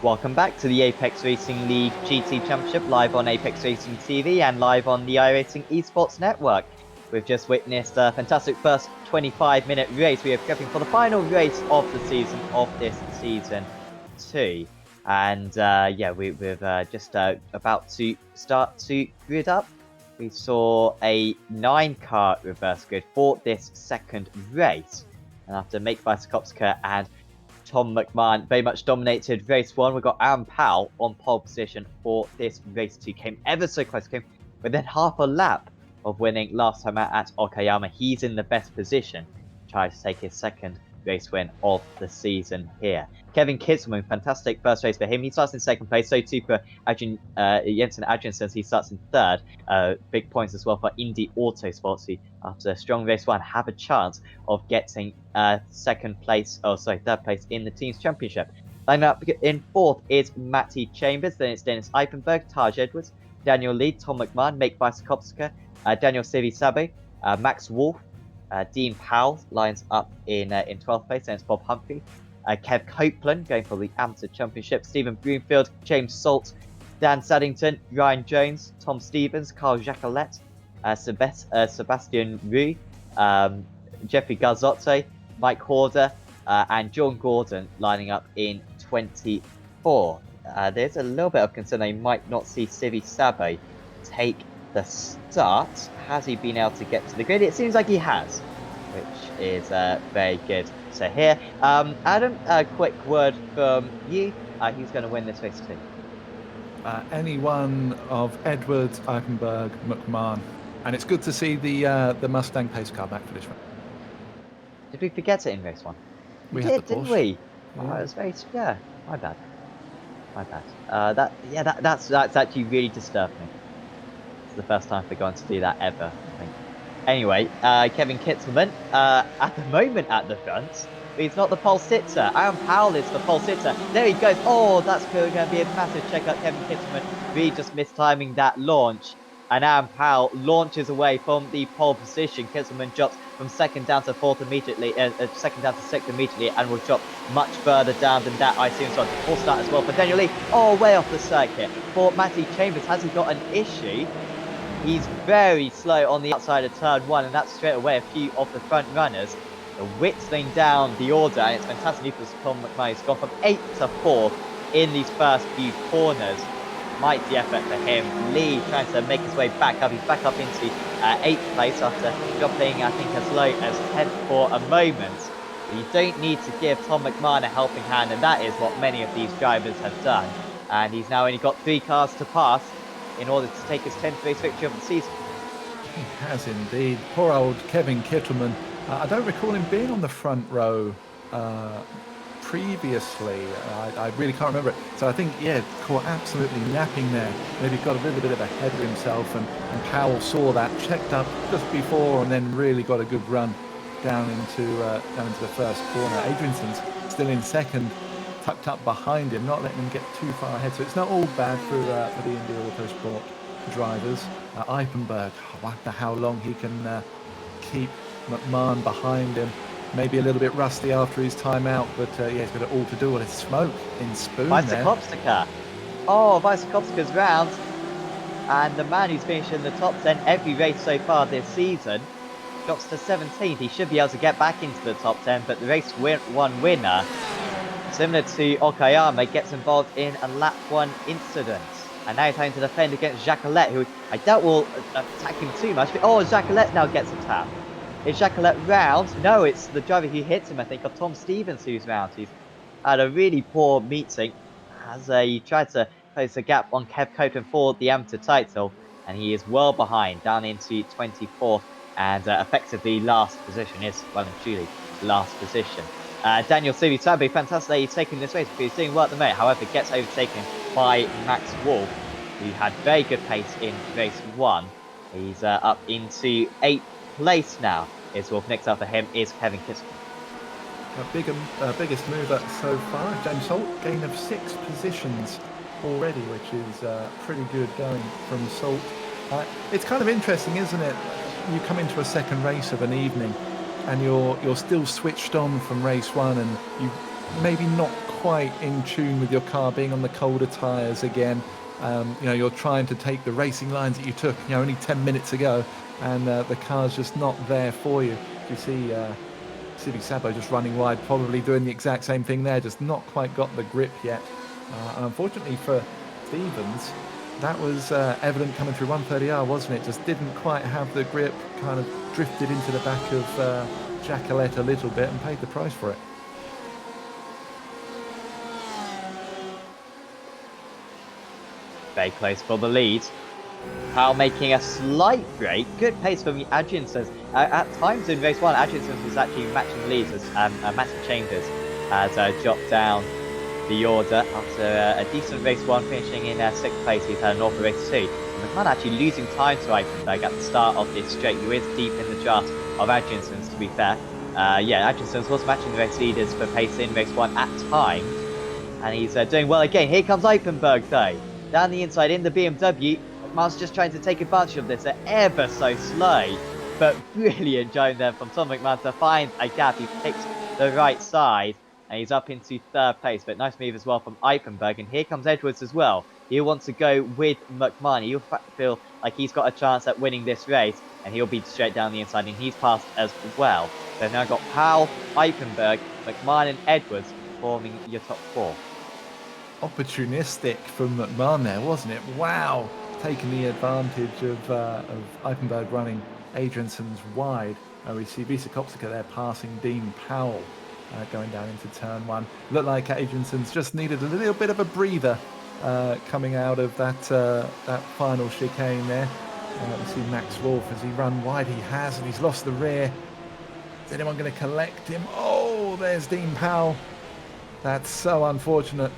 Welcome back to the Apex Racing League GT Championship, live on Apex Racing TV and live on the iRacing Esports Network. We've just witnessed a fantastic first 25-minute race. We are prepping for the final race of the season, of this season 2. And yeah, we're just about to start to grid up. We saw a 9-car reverse grid for this second race. And after Make Vysokopska and Tom McMahon very much dominated race 1, we got Aaron Powell on pole position for this race 2. Came ever so close, came within half a lap of winning last time out at Okayama. He's in the best position to try to take his second race win of the season here. Kevin Kitzelman, fantastic first race for him. He starts in second place, so too for Jensen Adriansen, he starts in third. Big points as well for Indy Autosports, who after a strong race 1 have a chance of getting third place in the team's championship. Line up in 4th is Matty Chambers, then it's Dennis Eifenberg, Taj Edwards, Daniel Lee, Tom McMahon, Make Vysokopska, Daniel Sivi-Sabe, Max Wolf, Dean Powell lines up in 12th place, and it's Bob Humphrey. Kev Copeland going for the Amateur Championship, Stephen Broomfield, James Salt, Dan Saddington, Ryan Jones, Tom Stevens, Carl Jacquelet, Sebastian Rue, Jeffrey Garzotto, Mike Horder, and John Gordon lining up in 24th. There's a little bit of concern they might not see Sivi-Sabe take the start. Has he been able to get to the grid? It seems like he has, which is very good to hear. Adam, a quick word from you. Who's going to win this race too? Any one of Edwards, Eifenberg, McMahon. And it's good to see the Mustang pace car back for this one. Did we forget it in race 1? We did, had the didn't Porsche. we? Yeah. Oh, it was very, yeah, my bad. My bad. That's actually really disturbed me. It's the first time they're going to do that ever, I think. Anyway, Kevin Kitzelman, at the moment at the front, but he's not the pole sitter. Aaron Powell is the pole sitter. There he goes. Oh, that's going to be a massive check out. Kevin Kitzelman really just mistiming that launch. And Aaron Powell launches away from the pole position. Kitzelman drops from second down to 4th immediately, second down to 6th immediately, and will drop much further down than that, I assume. So full start as well for Daniel Lee. Oh, way off the circuit. For Matty Chambers, has he got an issue? He's very slow on the outside of turn 1, and that's straight away a few of the front runners. Whittling down the order, and it's fantastic news for Tom McMahon. He's gone from 8th to 4th in these first few corners. Mighty effort for him. Lee trying to make his way back up. He's back up into 8th place after dropping, I think, as low as 10th for a moment. But you don't need to give Tom McMahon a helping hand, and that is what many of these drivers have done. And he's now only got 3 cars to pass in order to take his 10th race victory of the season. He has indeed. Poor old Kevin Kittelman. I don't recall him being on the front row previously. I really can't remember it. So I think, yeah, caught absolutely napping there. Maybe got a little bit of ahead of himself, and Powell saw that, checked up just before, and then really got a good run down into the first corner. Adriansen's still in second, tucked up behind him, not letting him get too far ahead. So it's not all bad for the Indy Autosport drivers. Eifenberg, I wonder how long he can keep McMahon behind him. Maybe a little bit rusty after his time out, but yeah, he's got it all to do. Well, it's smoke in Spoon there. Vysokopska. Oh, Vysokopska's round. And the man who's finished in the top 10 every race so far this season drops to 17th. He should be able to get back into the top 10, but the race 1 winner, similar to Okayama, gets involved in a lap 1 incident. And now he's having to defend against Jacquelet, who I doubt will attack him too much. But, oh, Jacquelet now gets a tap. Is Jacquelet round? No, it's the driver who hits him, I think, of Tom Stevens, who's round. He's had a really poor meeting as he tried to close the gap on Kev Copeland for the amateur title, and he is well behind, down into 24th, and effectively last position. Is well and truly last position. Daniel Sivi-Sabe, fantastic, he's taking this race because he's doing well at the moment. However, gets overtaken by Max Wolf, who had very good pace in race 1. He's up into 8th place now. Is Wolf. Next up for him is Kevin Kitzelman. Biggest mover so far, James Salt, gain of 6 positions already, which is pretty good going from Salt. It's kind of interesting, isn't it? You come into a second race of an evening, and you're still switched on from race 1, and you maybe not quite in tune with your car being on the colder tyres again. You know, you're trying to take the racing lines that you took, you know, only 10 minutes ago, and the car's just not there for you. You see Civi Sabo just running wide, probably doing the exact same thing there, just not quite got the grip yet. And unfortunately for Stevens, that was evident coming through 130R, wasn't it? Just didn't quite have the grip, kind of drifted into the back of Jacqueline a little bit and paid the price for it. Very close for the lead. Powell making a slight break. Good pace from Adjinsons. At times in race 1, Adjinsons was actually matching leads as Matthew Chambers has dropped down the order after a decent race 1, finishing in 6th place. He's had an awful race 2. McMahon actually losing time to Eichenberg at the start of this straight, who is deep in the draft of Adjinsons, to be fair. Yeah, Adjinsons was matching the race leaders for pace in race 1 at times, and he's doing well again. Here comes Eichenberg though, down the inside in the BMW. McMahon's just trying to take advantage of this. They're ever so slow, but brilliant driving there from Tom McMahon to find a gap. He picks the right side, and he's up into 3rd place, but nice move as well from Eichenberg. And here comes Edwards as well. He wants to go with McMahon. He'll feel like he's got a chance at winning this race, and he'll be straight down the inside, and he's passed as well. They've now got Powell, Eichenberg, McMahon and Edwards forming your top 4. Opportunistic from McMahon there, wasn't it? Wow, taking the advantage of Eichenberg running Adrianson's wide. We see Visa Kopsika there passing Dean Powell going down into turn 1. Looked like Adrianson's just needed a little bit of a breather coming out of that final chicane there. We see Max Wolf as he run wide. He has, and he's lost the rear. Is anyone going to collect him? Oh, there's Dean Powell. That's so unfortunate.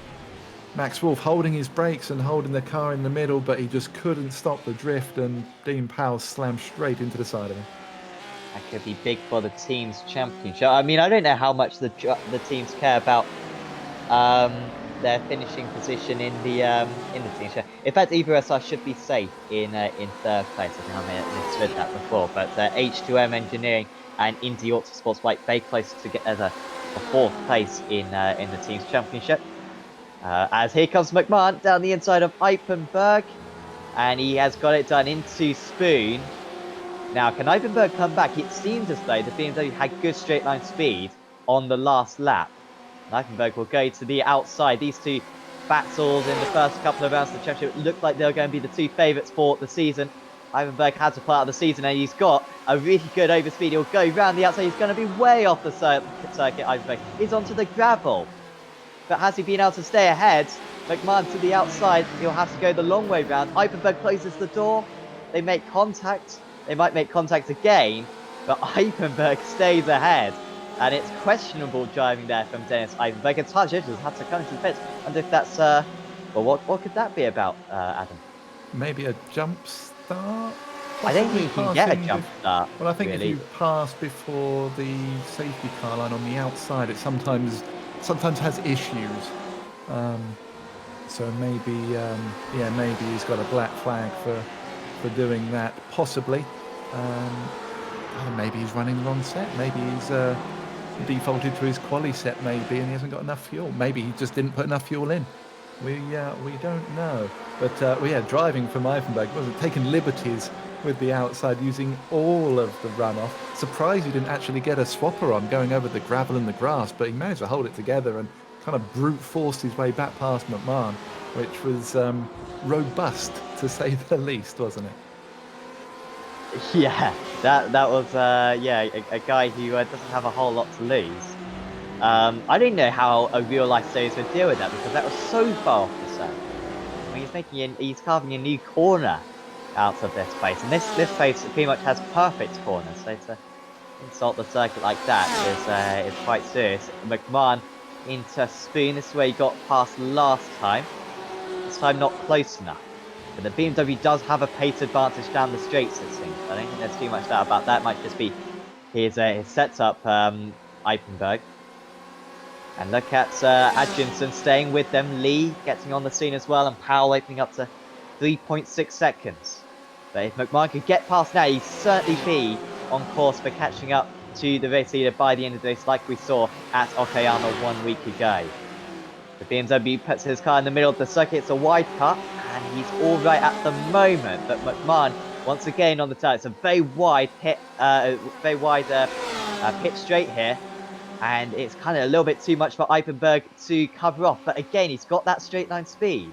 Max Wolf holding his brakes and holding the car in the middle, but he just couldn't stop the drift, and Dean Powell slammed straight into the side of him. That could be big for the team's championship. I mean, I don't know how much the teams care about their finishing position in the team show. In fact, either SR should be safe in 3rd place. I think I misread that before. But H2M Engineering and Indy Autosports White very close together for 4th place in the team's championship. As here comes McMahon down the inside of Eichenberg, and he has got it done into Spoon. Now, can Eichenberg come back? It seems as though the BMW had good straight line speed on the last lap. Eichenberg will go to the outside. These two battles in the first couple of rounds of the championship looked like they were going to be the 2 favourites for the season. Eichenberg had to pull out of the season, and he's got a really good overspeed. He'll go round the outside. He's going to be way off the circuit. Eichenberg is onto the gravel. But has he been able to stay ahead? McMahon to the outside. He'll have to go the long way round. Eichenberg closes the door. They make contact. They might make contact again, but Eichenberg stays ahead. And it's questionable driving there from Dennis Eichenberg. And Taj Edwards had to come into the pits. I wonder if that's, well, what could that be about, Adam? Maybe a jump start? I don't think you can get a jump start. Well, I think really. if you pass before the safety car line on the outside, it sometimes has issues. So maybe, maybe he's got a black flag for doing that, possibly. Maybe he's running the wrong set. Maybe he's defaulted to his quali set, maybe, and he hasn't got enough fuel. Maybe he just didn't put enough fuel in. We don't know. But driving from Eichenberg, wasn't taking liberties with the outside, using all of the runoff. Surprised he didn't actually get a swapper on going over the gravel and the grass, but he managed to hold it together and kind of brute forced his way back past McMahon, which was robust, to say the least, wasn't it? Yeah, that was a guy who doesn't have a whole lot to lose. I don't know how a real life series would deal with that, because that was so far off the circuit. I mean, he's carving a new corner out of this place, and this place pretty much has perfect corners. So to insult the circuit like that is quite serious. McMahon into Spoon. This is where he got past last time. This time not close enough. But the BMW does have a pace advantage down the straights, it seems. I don't think there's too much doubt about that. It might just be his setup, Eichenberg. And look at Adjinson staying with them. Lee getting on the scene as well, and Powell opening up to 3.6 seconds. But if McMahon could get past now, he'd certainly be on course for catching up to the race leader by the end of the race, like we saw at Okayama 1 week ago. The BMW puts his car in the middle of the circuit. It's a wide cut, and he's all right at the moment. But McMahon, once again on the tire, it's a very wide pit straight here, and it's kind of a little bit too much for Eipenberg to cover off. But again, he's got that straight line speed.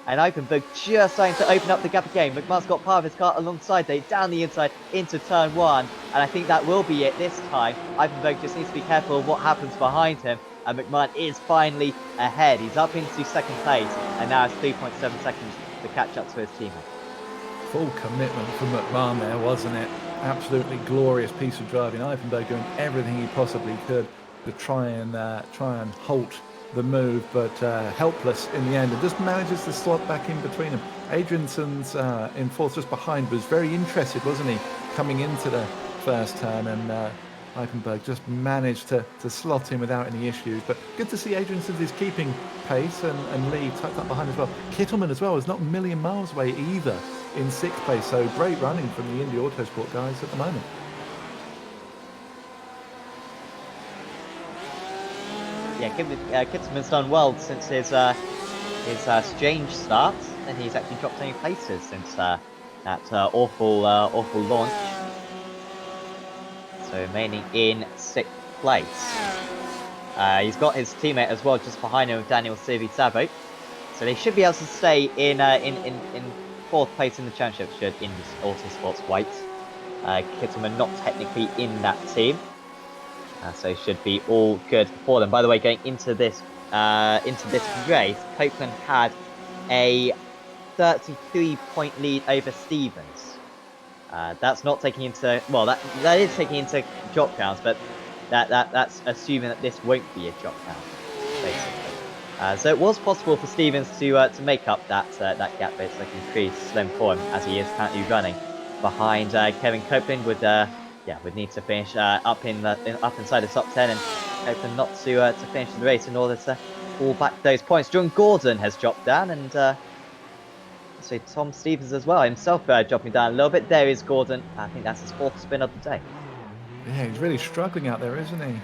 And Eipenberg just starting to open up the gap again. McMahon's got part of his car alongside there, down the inside into turn 1. And I think that will be it this time. Eipenberg just needs to be careful of what happens behind him. And McMahon is finally ahead. He's up into second place. And now it's 3.7 seconds to catch up to his teammate. Full commitment from McMahon there, wasn't it? Absolutely glorious piece of driving. Eipenberg doing everything he possibly could to try and halt the move, but helpless in the end, and just manages to slot back in between them. Adrianson's in fourth just behind was very interested, wasn't he, coming into the first turn, and Eipenberg just managed to slot in without any issues. But good to see Adrianson is keeping pace, and Lee tucked up behind as well. Kittleman as well is not a million miles away either in 6th place, so great running from the Indy Autosport guys at the moment. Yeah, Kittleman's done well since his strange start, and he's actually dropped any places since that awful launch. So remaining in 6th place. He's got his teammate as well just behind him with Daniel Savo. So they should be able to stay in 4th place in the championship should Indy Autosports white. Kittleman not technically in that team. So it should be all good for them. By the way, going into this race, Copeland had a 33-point lead over Stevens. That's not taking into that is taking into drop counts, but that's assuming that this won't be a drop count, basically. So it was possible for Stevens to make up that gap, but it's looking pretty slim for him as he is currently running behind Kevin Copeland with would need to finish up inside the top 10, and Copeland not to finish the race in order to fall back those points. John Gordon has dropped down, and so Tom Stevens as well, himself dropping down a little bit. There is Gordon. I think that's his 4th spin of the day. Yeah, he's really struggling out there, isn't he?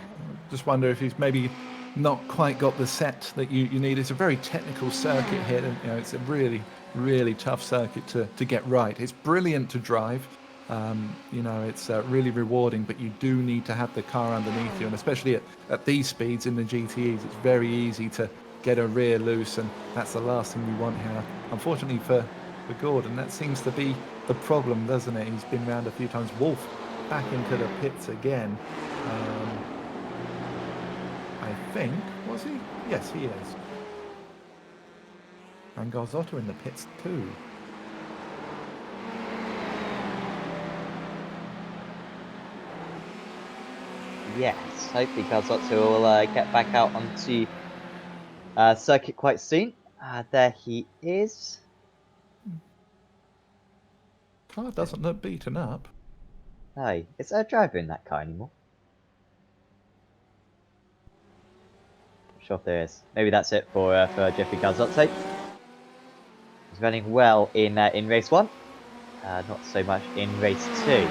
Just wonder if he's maybe not quite got the set that you need. It's a very technical circuit here, and it's a really, really tough circuit to get right. It's brilliant to drive. It's really rewarding, but you do need to have the car underneath you, and especially at these speeds in the GTEs, it's very easy to get a rear loose, and that's the last thing we want here. Unfortunately for Gordon, that seems to be the problem, doesn't it? He's been around a few times. Wolf back into the pits again. I think, was he? Yes, he is. And Garzotto in the pits too. Yes, hopefully Garzotto will get back out onto circuit quite soon. There he is. Car doesn't look beaten up. No, is there a driver in that car anymore? Not sure if there is. Maybe that's it for Jeffrey Garzotto. He's running well in race 1. Not so much in race 2.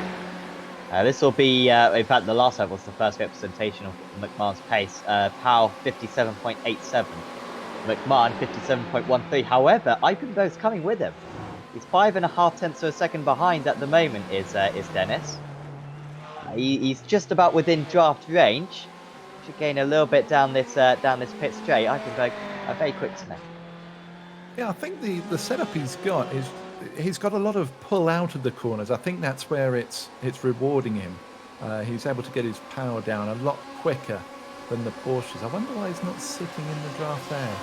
This will be, in fact, the last lap was the first representation of McMahon's pace. Powell 57.87, McMahon 57.13. However, Eipenberg's coming with him. He's 5.5 tenths of a second behind at the moment. Is Dennis? He's just about within draft range. Should gain a little bit down this pit straight. Eipenberg very quick to now. Yeah, I think the setup he's got is. He's got a lot of pull out of the corners. I think that's where it's rewarding him. He's able to get his power down a lot quicker than the Porsches. I wonder why he's not sitting in the draft there.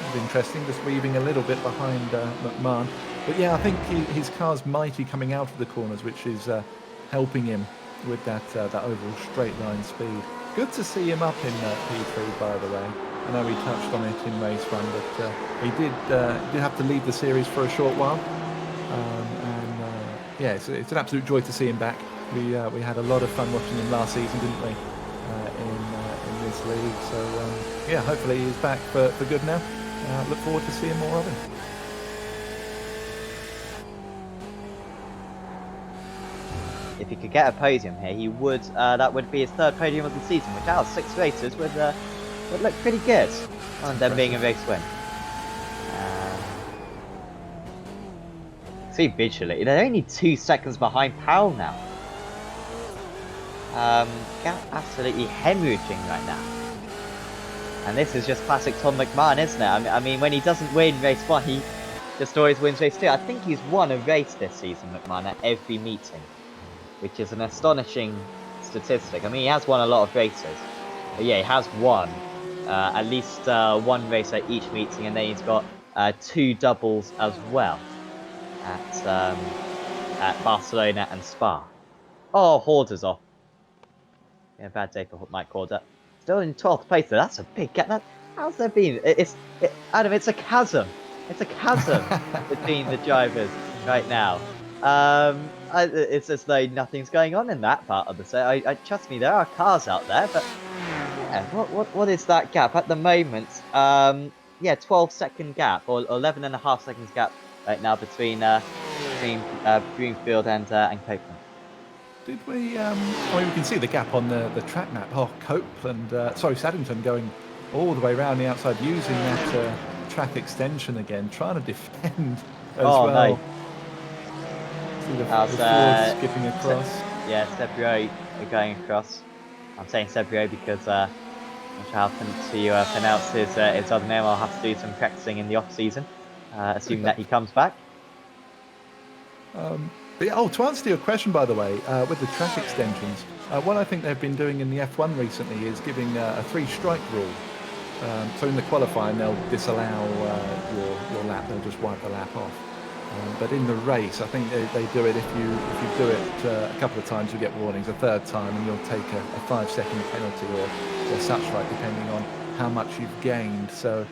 It's interesting, just weaving a little bit behind McMahon. But yeah, I think his car's mighty coming out of the corners, which is helping him with that overall straight line speed. Good to see him up in P3, by the way. I know we touched on it in race 1, but he did have to leave the series for a short while. Yeah, it's an absolute joy to see him back. We had a lot of fun watching him last season, didn't we, in this league? So yeah, hopefully he's back for good now. Look forward to seeing more of him. If he could get a podium here, he would. That would be his 3rd podium of the season, which out of 6 races would It looked pretty good on them being a race win. See visually, they're only 2 seconds behind Powell now. Gap absolutely hemorrhaging right now. And this is just classic Tom McMahon, isn't it? I mean, when he doesn't win race 1, he just always wins race 2. I think he's won a race this season, McMahon, at every meeting, which is an astonishing statistic. I mean, he has won a lot of races, but yeah, he has won at least one race at each meeting, and then he's got 2 doubles as well at Barcelona and Spa. Oh, Horder's off. Yeah, bad day for Mike Horder. Still in 12th place though. That's a big gap. How's there been? Adam, it's a chasm. It's a chasm between the drivers right now. It's as though nothing's going on in that part of the set. I trust me, there are cars out there, but yeah, what is that gap at the moment? Yeah, 12-second gap or 11.5 seconds gap right now between Broomfield and Copeland. Did we? I mean, we can see the gap on the track map. Oh, Copeland, Saddington going all the way around the outside, using that track extension again, trying to defend as well. No. See the Ford skipping across. Sebrio going across. I'm saying Sebrio because I'm not sure how to pronounce his other name. I'll have to do some practicing in the off season, assuming that he comes back. But yeah, to answer your question, by the way, with the track extensions, what I think they've been doing in the F1 recently is giving a 3-strike rule. So in the qualifying, they'll disallow your lap; they'll just wipe the lap off. But in the race, I think they do it if you do it a couple of times, you get warnings. A third time, and you'll take a 5-second penalty or such like, depending on how much you've gained. So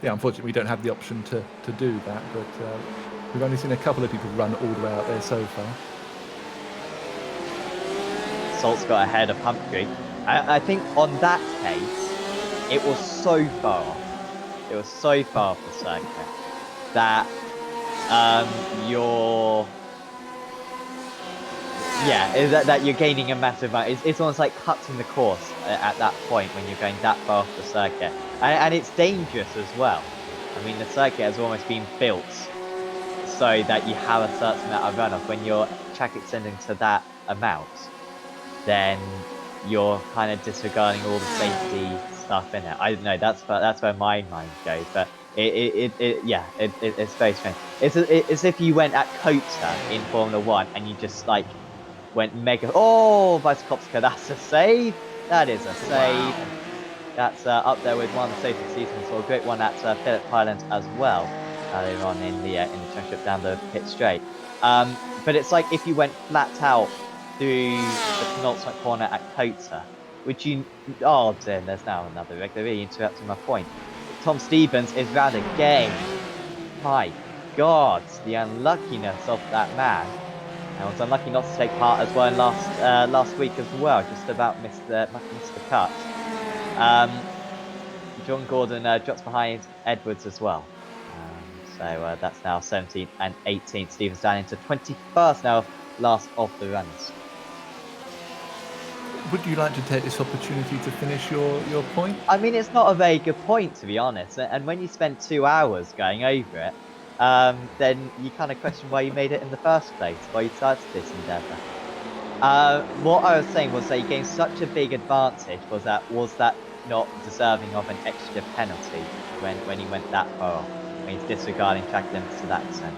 yeah, unfortunately, we don't have the option to do that, but. We've only seen a couple of people run all the way out there so far. Salt's got ahead of Humphrey. I think on that case, it was so far off. It was so far off the circuit that that you're gaining a massive amount. It's almost like cutting the course at that point when you're going that far off the circuit, and it's dangerous as well. I mean, the circuit has almost been built so that you have a certain amount of runoff. When you're track extending to that amount, then you're kind of disregarding all the safety stuff in it. I don't know. That's where my mind goes. But it's very strange. It's as if you went at Kota in Formula 1 and you just like went mega. Oh, Vizekowska, that's a save. That is a save. Wow. That's up there with one of the safest seasons. So a great one at Phillip Island as well. Earlier on in the championship down the pit straight. But it's like if you went flat out through the penultimate corner at Kota, which you... Oh dear, there's now another wreck. They're really interrupting my point. Tom Stevens is round again. My God, the unluckiness of that man. And was unlucky not to take part as well in last week as well. Just about missed the cut. John Gordon drops behind Edwards as well. So that's now 17th and 18th. Stevens down into 21st now, last of the runners. Would you like to take this opportunity to finish your point? I mean, it's not a very good point, to be honest. And when you spend 2 hours going over it, then you kind of question why you made it in the first place, why you started this endeavour. What I was saying was that you gained such a big advantage. Was that not deserving of an extra penalty when he went that far off? He's disregarding track limits to that extent.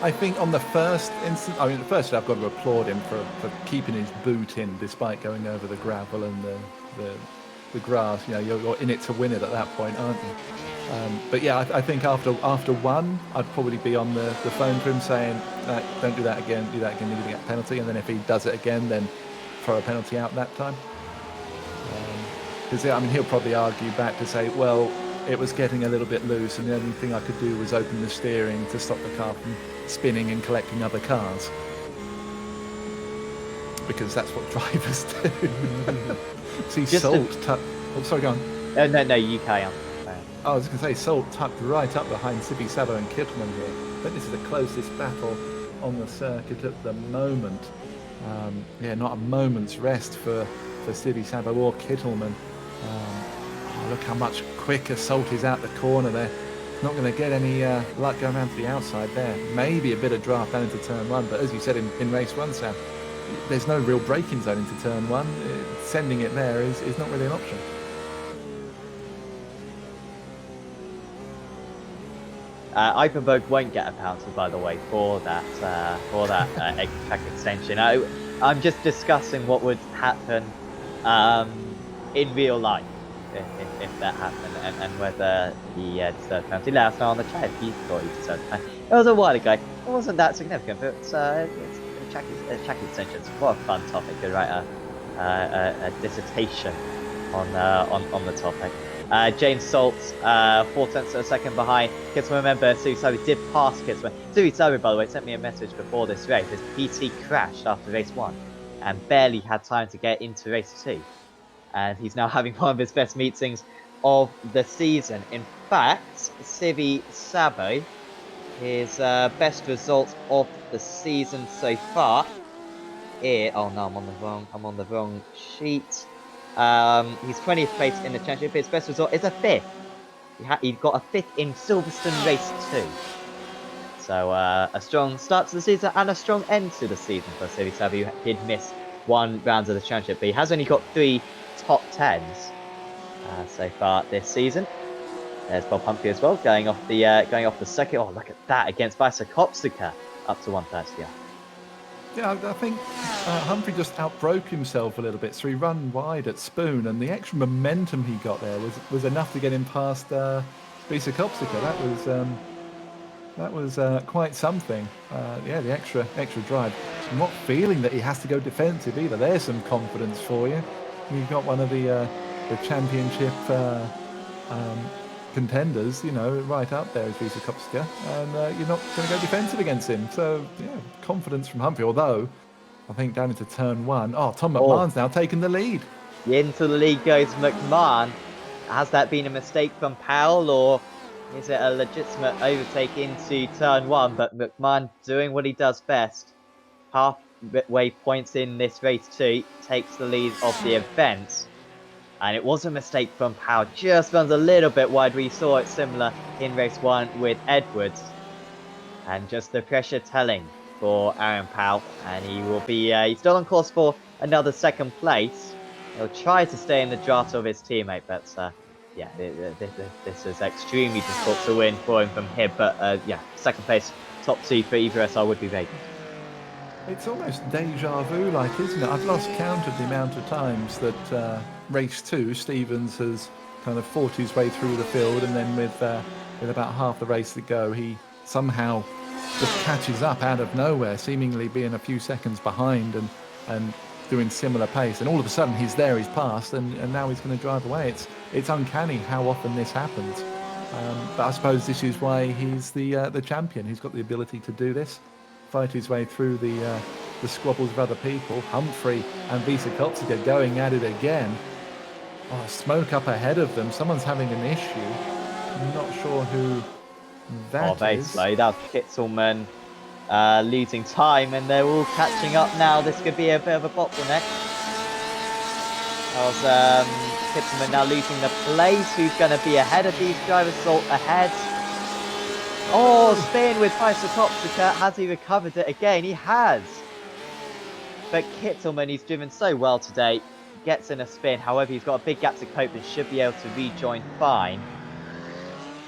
I think on the first instance, I mean, firstly, I've got to applaud him for keeping his boot in despite going over the gravel and the grass. You know, you're in it to win it at that point, aren't you? But yeah, I think after one, I'd probably be on the phone to him saying, don't do that again, you're going to get a penalty. And then if he does it again, then throw a penalty out that time. Because I mean, he'll probably argue back to say, well, it was getting a little bit loose and the only thing I could do was open the steering to stop the car from spinning and collecting other cars. Because that's what drivers do. See, sorry, go on. No, you carry on. I was going to say, Salt tucked right up behind Sibi Sabo and Kittelman here. I think this is the closest battle on the circuit at the moment. Yeah, not a moment's rest for Stevie Sabo or Kittleman. Look how much quicker Salt is out the corner there. Not going to get any luck going around to the outside there. Maybe a bit of draft down into turn one, but as you said in race one, Sam, there's no real braking zone into turn one. Sending it there is not really an option. Ipenberg won't get a penalty, by the way, for that track extension. I'm just discussing what would happen in real life if that happened, and whether he deserved a penalty. Let us know on the chat if you thought he deserved a penalty. It was a while ago. It wasn't that significant, but it's track extensions. What a fun topic to write a dissertation on the topic. James Salt, 4 tenths of a second behind Kitzman. Remember, Suzuka did pass Kitzman. Suzuka, by the way, sent me a message before this race. His PT crashed after race 1 and barely had time to get into race 2. And he's now having one of his best meetings of the season. In fact, Sivi Sabo, his best result of the season so far. Oh no, I'm on the wrong sheet. He's 20th place in the championship. His best result is a 5th. He got a 5th in Silverstone race 2. So a strong start to the season and a strong end to the season for Sivi Sabo, who did miss 1 round of the championship, but he has only got 3 top 10s so far this season. There's Bob Humphrey as well, going off the circuit. Oh, look at that against Suzuka, up to 130. Yeah, I think Humphrey just outbroke himself a little bit, so he ran wide at Spoon, and the extra momentum he got there was enough to get him past Bisa Kopsika. That was quite something. Yeah, the extra drive. I'm not feeling that he has to go defensive either. There's some confidence for you. You've got one of the championship contenders, you know, right up there as Bisa Kopsika, and you're not going to go defensive against him. So, yeah, confidence from Humphrey, although I think down into turn 1, Tom McMahon's now taken the lead. Into the lead goes McMahon. Has that been a mistake from Powell, or is it a legitimate overtake into turn 1? But McMahon doing what he does best. Halfway points in this race 2, takes the lead of the event. And it was a mistake from Powell. Just runs a little bit wide. We saw it similar in race 1 with Edwards. And just the pressure telling for Aaron Powell. And he will be he's still on course for another 2nd place. He'll try to stay in the draft of his teammate, but yeah, this is extremely difficult to win for him from here. But yeah, 2nd place, top 2 for either SR would be vacant. It's almost deja vu like, isn't it? I've lost count of the amount of times that race 2, Stevens has kind of fought his way through the field, and then with about half the race to go, he somehow just catches up out of nowhere, seemingly being a few seconds behind and doing similar pace, and all of a sudden he's there, he's passed, and now he's going to drive away. It's uncanny how often this happens, but I suppose this is why he's the champion. He's got the ability to do this, fight his way through the squabbles of other people. Humphrey and Bisa Kopsika going at it again. Smoke up ahead of them. Someone's having an issue. I'm not sure who that is. Basically, that's Kitzelman losing time, and they're all catching up now. This could be a bit of a bottleneck. Kitzelman now losing the place. Who's going to be ahead of these drivers? Salt ahead. Spin with Bisa Kopsika. Has he recovered it again? He has. But Kitzelman, he's driven so well today, gets in a spin. However, he's got a big gap to cope and should be able to rejoin fine.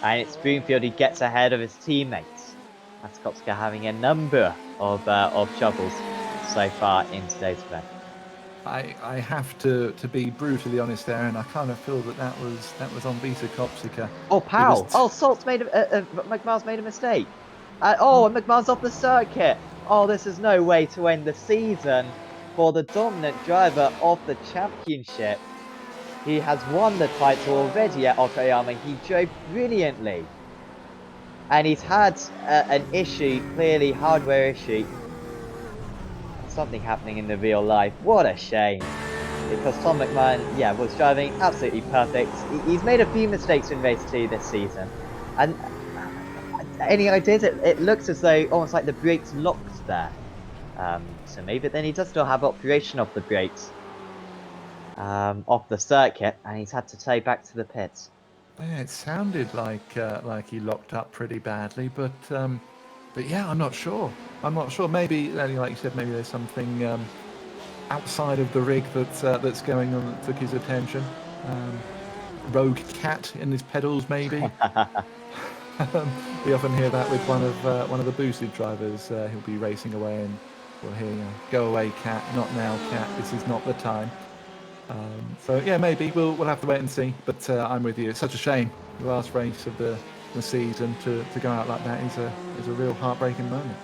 And it's Broomfield who gets ahead of his teammates. That's Kopsika having a number of troubles so far in today's event. I have to be brutally honest, Aaron. I kind of feel that was on Bisa Kopsika. Powell! McMahon's made a mistake. And McMahon's off the circuit. This is no way to end the season for the dominant driver of the championship. He has won the title already at Okayama. He drove brilliantly. And he's had an issue, clearly hardware issue. Something happening in the real life. What a shame. Because Tom McMahon, was driving absolutely perfect. He's made a few mistakes in race 2 this season. And any ideas? It looks as though almost like the brakes locked there. So maybe then he does still have operation of the brakes off the circuit, and he's had to take back to the pits. Yeah, it sounded like he locked up pretty badly, but yeah, I'm not sure. I'm not sure. Maybe, like you said, maybe there's something outside of the rig that's going on that took his attention. Rogue cat in his pedals, maybe. We often hear that with one of the boosted drivers. He'll be racing away, and we'll hear, "Go away, cat! Not now, cat! This is not the time." So yeah, maybe we'll have to wait and see. But I'm with you. It's such a shame. The last race of the season to go out like that is a real heartbreaking moment.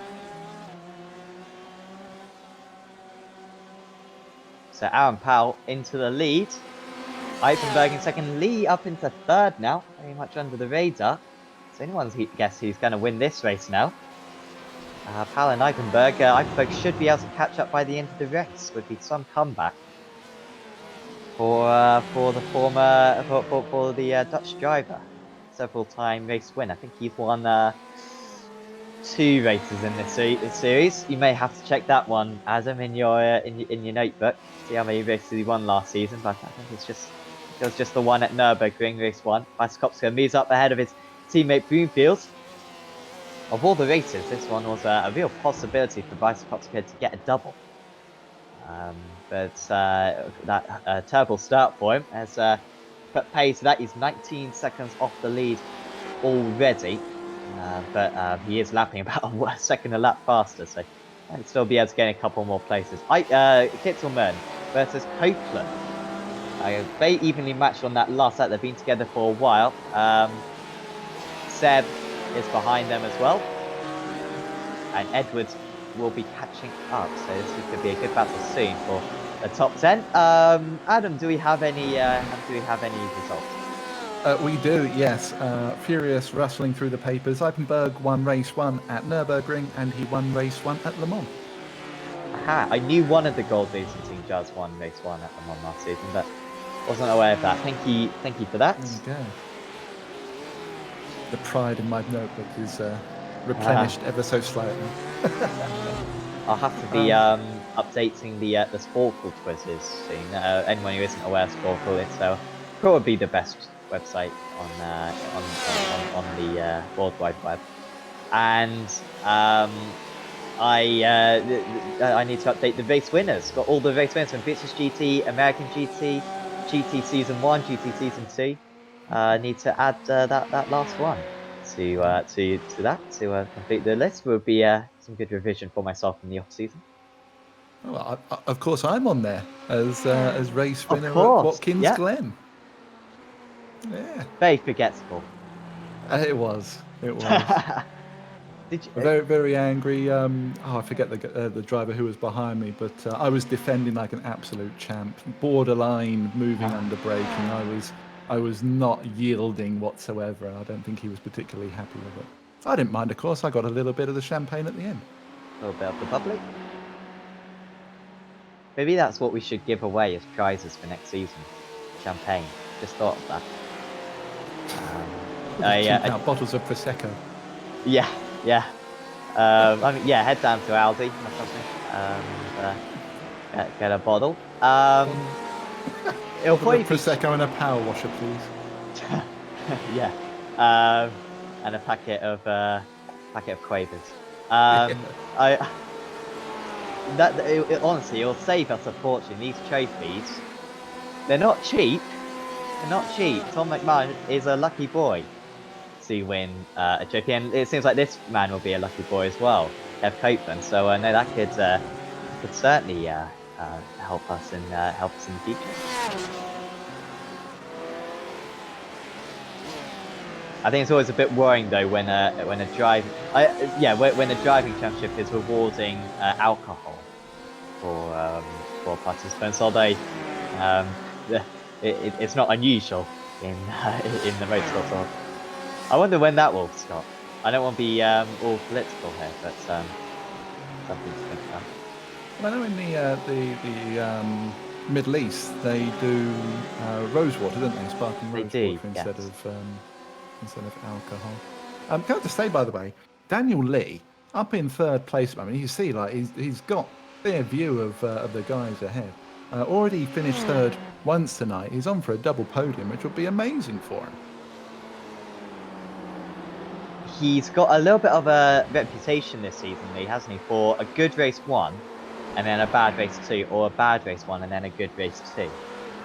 So Aaron Powell into the lead. Eichenberg in second, Lee up into third now, very much under the radar. So anyone's guess who's going to win this race now? Powell and Eichenberg. Eichenberg should be able to catch up by the end of the race. Would be some comeback for the former for the Dutch driver, several-time race win. I think he's won 2 races in this series. You may have to check that one, Adam, in your notebook. See how many races he won last season. But I think it was just the one at Nürburgring, race 1. Bisikowska moves up ahead of his teammate Broomfield. Of all the races, this one was a real possibility for Bisikowska to get a double. But that terrible start for him has put pace to that. He's 19 seconds off the lead already. But he is lapping about a second a lap faster, so might still be able to gain a couple more places. Kittelman versus Copeland. Very evenly matched on that last lap. They've been together for a while. Seb is behind them as well, and Edwards will be catching up. So this could be a good battle soon for the top 10. Adam, do we have any results? We do, yes. Furious rustling through the papers. Eichenberg won race 1 at Nürburgring, and he won race 1 at Le Mans. Aha, I knew one of the Gold Racing Team Jazz won race 1 at Le Mans last season, but wasn't aware of that. Thank you for that. There you go. The pride in my notebook is replenished ever so slightly. I'll have to be updating the Sporkle quizzes soon. Anyone who isn't aware of Sporkle, it's probably the best website on the World Wide Web, and I need to update the race winners. Got all the race winners from British GT, American GT, GT Season 1, GT Season 2. Need to add that last one to that to complete the list. Will be some good revision for myself in the off season. Well, of course, I'm on there as race winner at Watkins Glen. Yeah. Very forgettable. It was. Did you? Very, very angry. I forget the driver who was behind me, but I was defending like an absolute champ, borderline moving under braking. I was not yielding whatsoever. I don't think he was particularly happy with it. I didn't mind, of course. I got a little bit of the champagne at the end. A little bit of the bubbly. Maybe that's what we should give away as prizes for next season. Champagne. Just thought of that. Bottles of Prosecco. Yeah. Head down to Aldi or something. Get a bottle. It'll probably Prosecco and a power washer, please. Yeah. And a packet of Quavers. Honestly, it'll save us a fortune. These trophies, they're not cheap. Tom McMahon is a lucky boy to win a trophy, and it seems like this man will be a lucky boy as well, Kev Copeland. So no, that could certainly help us in the future. I think it's always a bit worrying though when a driving championship is rewarding alcohol for participants. Although it's not unusual in the motorsport world. I wonder when that will stop. I don't want to be all political here, but something to think about. I know in the Middle East they do rosewater, don't they? Sparkling rosewater instead of alcohol. Can I just say, by the way, Daniel Lee, up in third place. I mean, you see, like he's got clear view of the guys ahead. Already finished third once tonight. He's on for a double podium, which would be amazing for him. He's got a little bit of a reputation this season, Lee, hasn't he, for a good race 1 and then a bad race 2, or a bad race 1 and then a good race 2.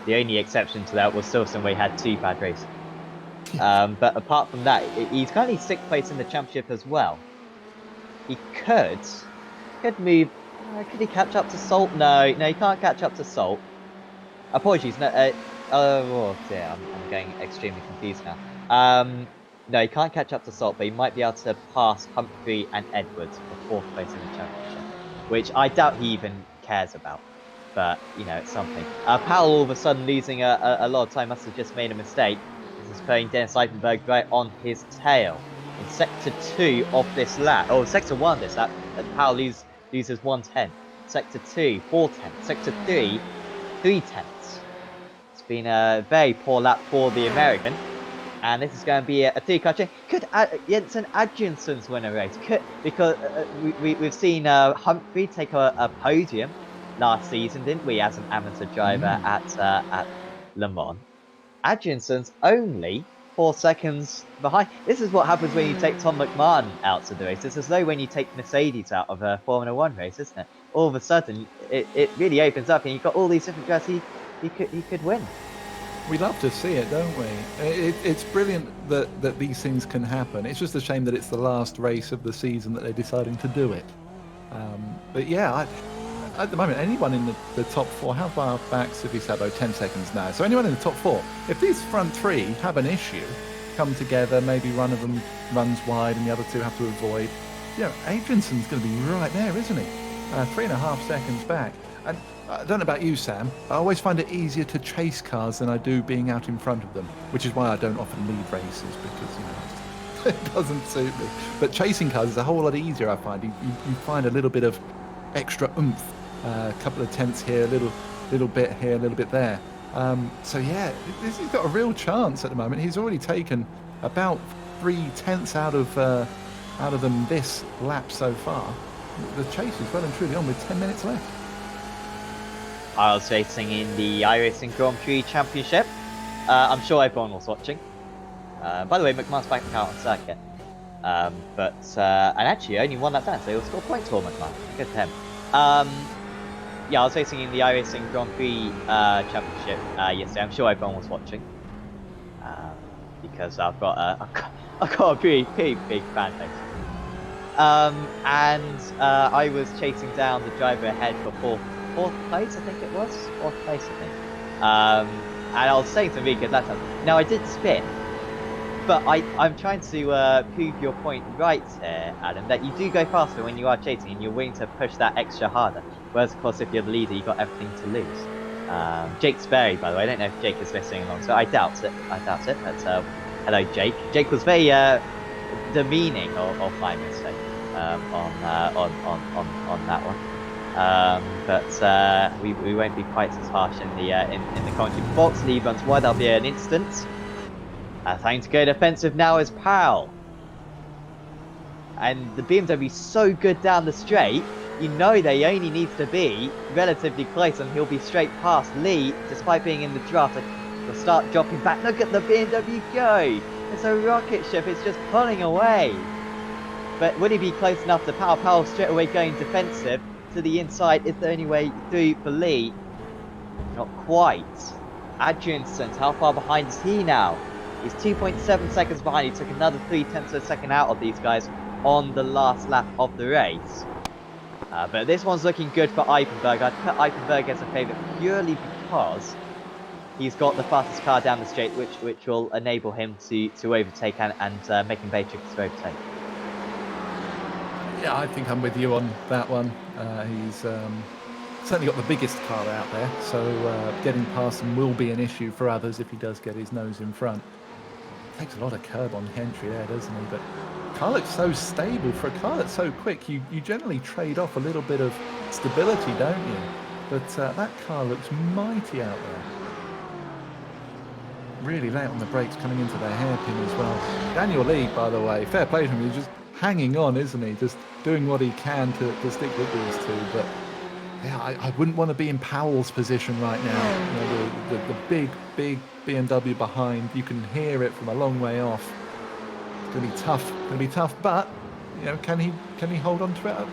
The only exception to that was Silverstone, where he had 2 bad races. But apart from that, he's currently 6th place in the championship as well. He could move. Could he catch up to Salt? No, he can't catch up to Salt. Apologies. No. Oh dear, I'm getting extremely confused now. No, he can't catch up to Salt, but he might be able to pass Humphrey and Edwards for 4th place in the championship, which I doubt he even cares about. But it's something. Powell all of a sudden losing a lot of time, must have just made a mistake. This is putting Dennis Eifenberg right on his tail in sector 2 of this lap. Oh, sector 1 this lap. Powell loses 1/10. Sector 2, 4/10. Sector 3, 3/10. It's been a very poor lap for the American. And this is going to be a 3-car change. Could Jensen Adjunssons win a race? Because we've seen Humphrey take a podium last season, didn't we, as an amateur driver at Le Mans. Adjunssons only 4 seconds behind. This is what happens when you take Tom McMahon out of the race. It's as though when you take Mercedes out of a Formula 1 race, isn't it? All of a sudden, it really opens up, and you've got all these different drivers he could win. We love to see it, don't we? It's brilliant that these things can happen. It's just a shame that it's the last race of the season that they're deciding to do it. But yeah, at the moment, anyone in the top 4, how far back's Sabo? 10 seconds now. So anyone in the top 4, if these front 3 have an issue, come together, maybe one of them runs wide and the other 2 have to avoid, Adrianson's going to be right there, isn't he? 3.5 seconds back. And I don't know about you, Sam. I always find it easier to chase cars than I do being out in front of them, which is why I don't often lead races, because it doesn't suit me. But chasing cars is a whole lot easier, I find. You find a little bit of extra oomph, a couple of tenths here, a little bit here, a little bit there. So yeah, he's got a real chance at the moment. He's already taken about 3/10 out of them this lap so far. The chase is well and truly on with 10 minutes left. I was racing in the iRacing Grand Prix Championship. I'm sure everyone was watching. By the way, McMahon's back out on circuit. And actually only won that time, so he'll score points for McMahon. Good to him. Yeah, I was racing in the iRacing Grand Prix Championship yesterday. I'm sure everyone was watching. Because I've got a pretty big fan base. I was chasing down the driver ahead for fourth place, I think it was. 4th place, I think. And I was saying some really good lap times. Now, I did spin, but I'm trying to prove your point right here, Adam, that you do go faster when you are chasing and you're willing to push that extra harder. Whereas, of course, if you're the leader, you've got everything to lose. Jake's buried, by the way. I don't know if Jake is listening along, so I doubt it. But, hello, Jake. Jake was very demeaning of my mistake on that one. But we won't be quite as harsh in the commentary box. Lee runs wide. That'll be an instant. Trying to go defensive now is Powell. And the BMW's so good down the straight, that he only needs to be relatively close and he'll be straight past Lee, despite being in the draft. He'll start dropping back. Look at the BMW go! It's a rocket ship, it's just pulling away. But would he be close enough to Powell? Powell straight away going defensive to the inside. Is the only way through for Lee? Not quite. Adjunssons, how far behind is he now? He's 2.7 seconds behind. He took another 3/10 of a second out of these guys on the last lap of the race. But this one's looking good for Eifenberg. I'd put Eifenberg as a favourite purely because he's got the fastest car down the straight, which will enable him to overtake and make him very tricky to overtake. Yeah, I think I'm with you on that one. He's certainly got the biggest car out there, so getting past him will be an issue for others if he does get his nose in front. Takes a lot of curb on the entry there, doesn't he? But the car looks so stable. For a car that's so quick, you generally trade off a little bit of stability, don't you? But that car looks mighty out there. Really late on the brakes, coming into the hairpin as well. Daniel Lee, by the way, fair play to him. He just hanging on, isn't he? Just doing what he can to stick with these two. But yeah, I wouldn't want to be in Powell's position right now. You know, the big BMW behind. You can hear it from a long way off. It's going to be tough. Going to be tough. But you know, can he hold on to it?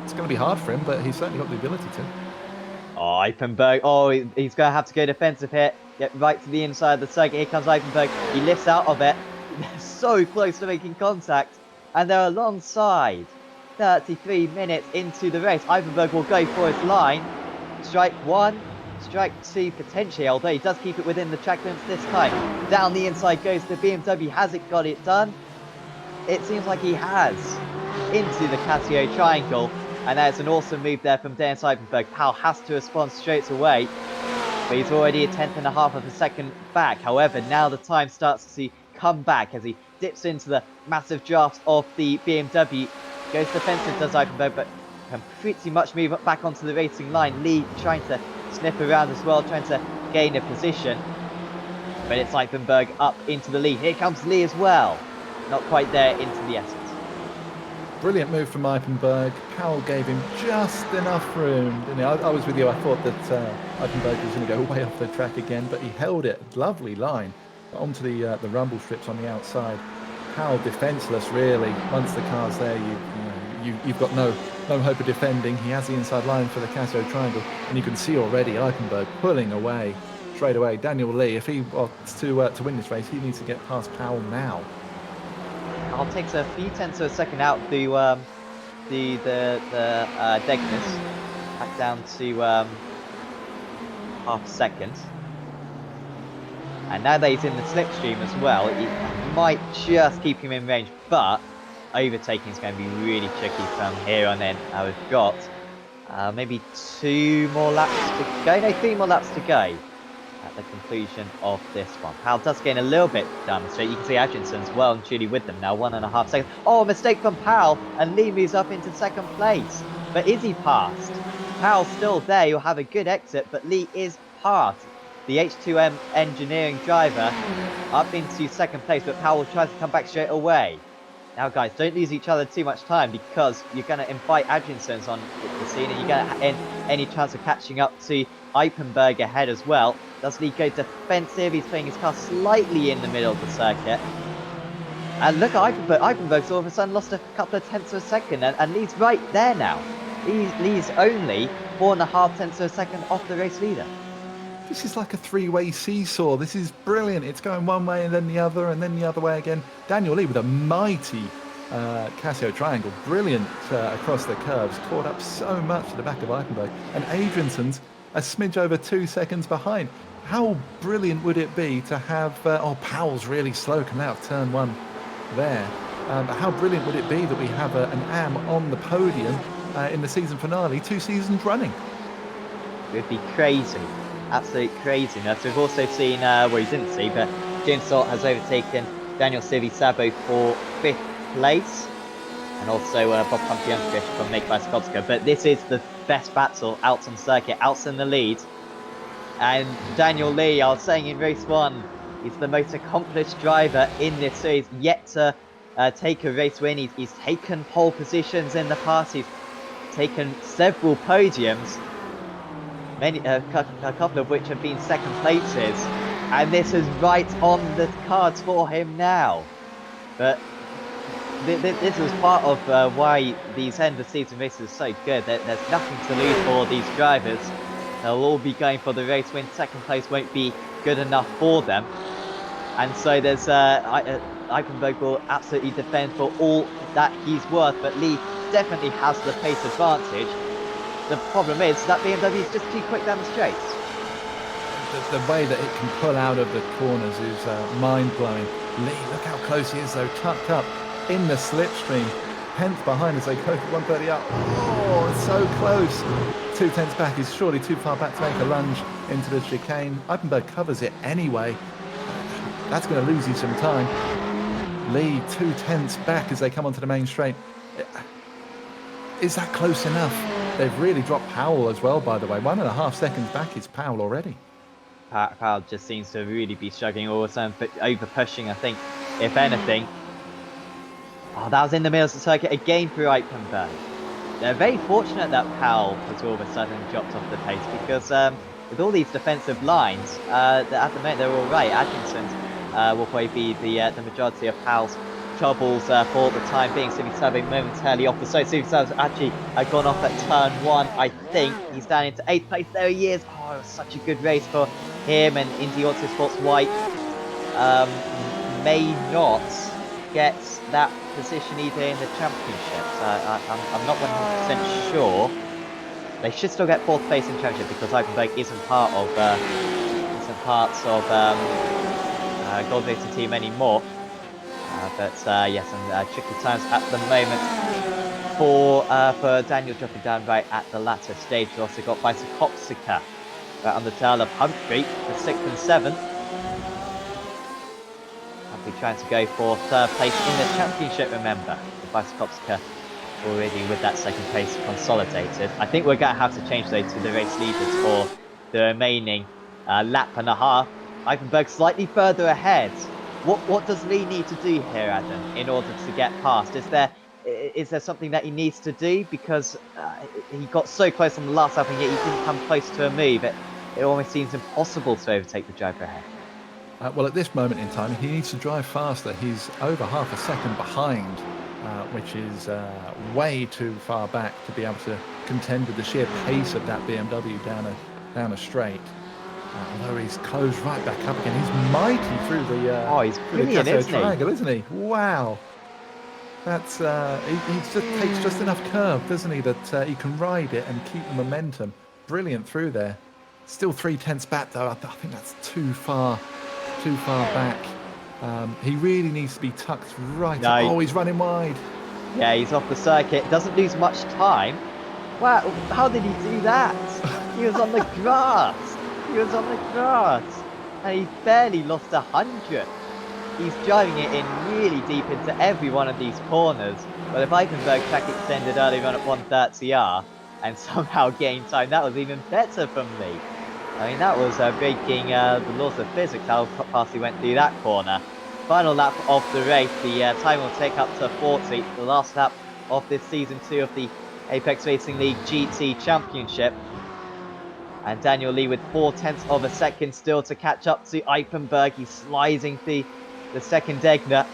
It's going to be hard for him, but he's certainly got the ability to. Oh, Eifenberg. Oh, he's going to have to go defensive here. Get right to the inside of the circuit. Here comes Eifenberg. He lifts out of it. They're so close to making contact. And they're alongside. 33 minutes into the race. Eifenberg will go for his line. Strike 1. Strike 2 potentially, although he does keep it within the track limits this time. Down the inside goes the BMW. Has it got it done? It seems like he has. Into the Casio triangle. And there's an awesome move there from Dennis Eifenberg. Powell has to respond straight away. But he's already a 1/10.5 of a second back. However, now the time starts to come back as he dips into the massive drafts of the BMW. Goes defensive, does Eifenberg, but can pretty much move back onto the racing line. Lee trying to sniff around as well, trying to gain a position. But it's Eifenberg up into the lead. Here comes Lee as well. Not quite there into the essence. Brilliant move from Eifenberg. Powell gave him just enough room. Didn't he? I was with you. I thought that Eifenberg was going to go way off the track again, but he held it. Lovely line onto the rumble strips on the outside. Powell defenseless, really. Once the car's there, you've got no hope of defending. He has the inside line for the Casio triangle, and you can see already Eifenberg pulling away straight away. Daniel Lee, if he wants to win this race, he needs to get past Powell now. Powell takes a few tenths of a second out through the Degness, back down to half a second. And now that he's in the slipstream as well, it might just keep him in range, but overtaking is going to be really tricky from here on in. We've got maybe 2 more laps to go, no, 3 more laps to go at the conclusion of this one. Powell does gain a little bit down the straight. You can see Adrianson's well and truly with them now, 1.5 seconds. Oh, mistake from Powell, and Lee moves up into second place. But is he passed? Powell's still there, he'll have a good exit, but Lee is passed. The H2M engineering driver up into second place, but Powell tries to come back straight away. Now, guys, don't lose each other too much time because you're going to invite Adriansons on the scene and you're going to have any chance of catching up to Eifenberg ahead as well. Does Lee go defensive? He's putting his car slightly in the middle of the circuit. And look at Eifenberg. Eifenberg's all of a sudden lost a couple of tenths of a second, and Lee's right there now. Lee's only 4.5 tenths of a second off the race leader. This is like a 3-way seesaw. This is brilliant. It's going one way and then the other and then the other way again. Daniel Lee with a mighty Casio triangle. Brilliant across the curves. Caught up so much to the back of Eifenberg. And Adrianson's a smidge over 2 seconds behind. How brilliant would it be to have... Powell's really slow coming out of turn 1 there. How brilliant would it be that we have an AM on the podium in the season finale 2 seasons running? It would be crazy. Absolute craziness. We've also seen, well, you didn't see, but James Salt has overtaken Daniel Sabo for 5th place. And also Bob Pumpy-Youngfish from Make by Skopska. But this is the best battle out on circuit. Out's in the lead. And Daniel Lee, I was saying in race 1, he's the most accomplished driver in this series. Yet to take a race win. He's taken pole positions in the past. He's taken several podiums. A couple of which have been second places, and this is right on the cards for him now. But this was part of why these end of season races are so good. There's nothing to lose for these drivers. They'll all be going for the race win. Second place won't be good enough for them, and so there's Eifenberg will absolutely defend for all that he's worth. But Lee definitely has the pace advantage. The problem is that BMW is just too quick down the straights. The way that it can pull out of the corners is mind-blowing. Lee, look how close he is though, tucked up in the slipstream. 10th behind as they go for 130 up. Oh, it's so close. 2 tenths back. He's surely too far back to make a lunge into the chicane. Eifenberg covers it anyway. That's going to lose you some time. Lee, 2 tenths back as they come onto the main straight. Is that close enough? They've really dropped Powell as well, by the way. 1.5 seconds back is Powell already. Powell just seems to really be struggling all of a sudden, but over pushing, I think, if anything. Oh, that was in the middle of the circuit again for Eichenberg. They're very fortunate that Powell has all of a sudden dropped off the pace because with all these defensive lines, at the moment they're all right. Atkinson's will probably be the majority of Powell's troubles for the time being. Civic Turbo momentarily off the side. Civic Turbo's actually gone off at turn 1, I think. He's down into 8th place. There he is. Oh, it was such a good race for him, and Indy Autosports White may not get that position either in the championships. I'm not 100% sure. They should still get 4th place in championship because Eichenberg isn't part of Gold Racing team anymore. But yes, and tricky times at the moment for Daniel dropping down right at the latter stage. We also got Bicycopsica right on the tail of Humphrey for 6th and 7th. Humphrey trying to go for 3rd place in the championship, remember. The Bicycopsica already with that 2nd place consolidated. I think we're going to have to change though to the race leaders for the remaining lap and a half. Eichenberg slightly further ahead. What does Lee need to do here, Adam, in order to get past? Is there something that he needs to do? Because he got so close on the last lap and yet he didn't come close to a move. It almost seems impossible to overtake the driver ahead. Well, at this moment in time, he needs to drive faster. He's over half a second behind, which is way too far back to be able to contend with the sheer pace of that BMW down a straight. Although he's closed right back up again. He's mighty through the he's brilliant, isn't triangle, isn't he? Wow. That's he just takes just enough curve, doesn't he, that he can ride it and keep the momentum. Brilliant through there. Still 3/10 back though. I think that's too far back. He really needs to be tucked right. No. Oh, he's running wide. Yeah, he's off the circuit. Doesn't lose much time. Wow, how did he do that? He was on the grass. He was on the grass. And he barely lost 100. He's driving it in really deep into every one of these corners. But if Eichenberg track extended earlier on at 130R and somehow gained time, that was even better from Lee. I mean, that was breaking the laws of physics, how fast he went through that corner. Final lap of the race, the time will take up to 40, the last lap of this Season 2 of the Apex Racing League GT Championship. And Daniel Lee with 0.4 of a second still to catch up to Eichenberg. He's sliding through the second Degner.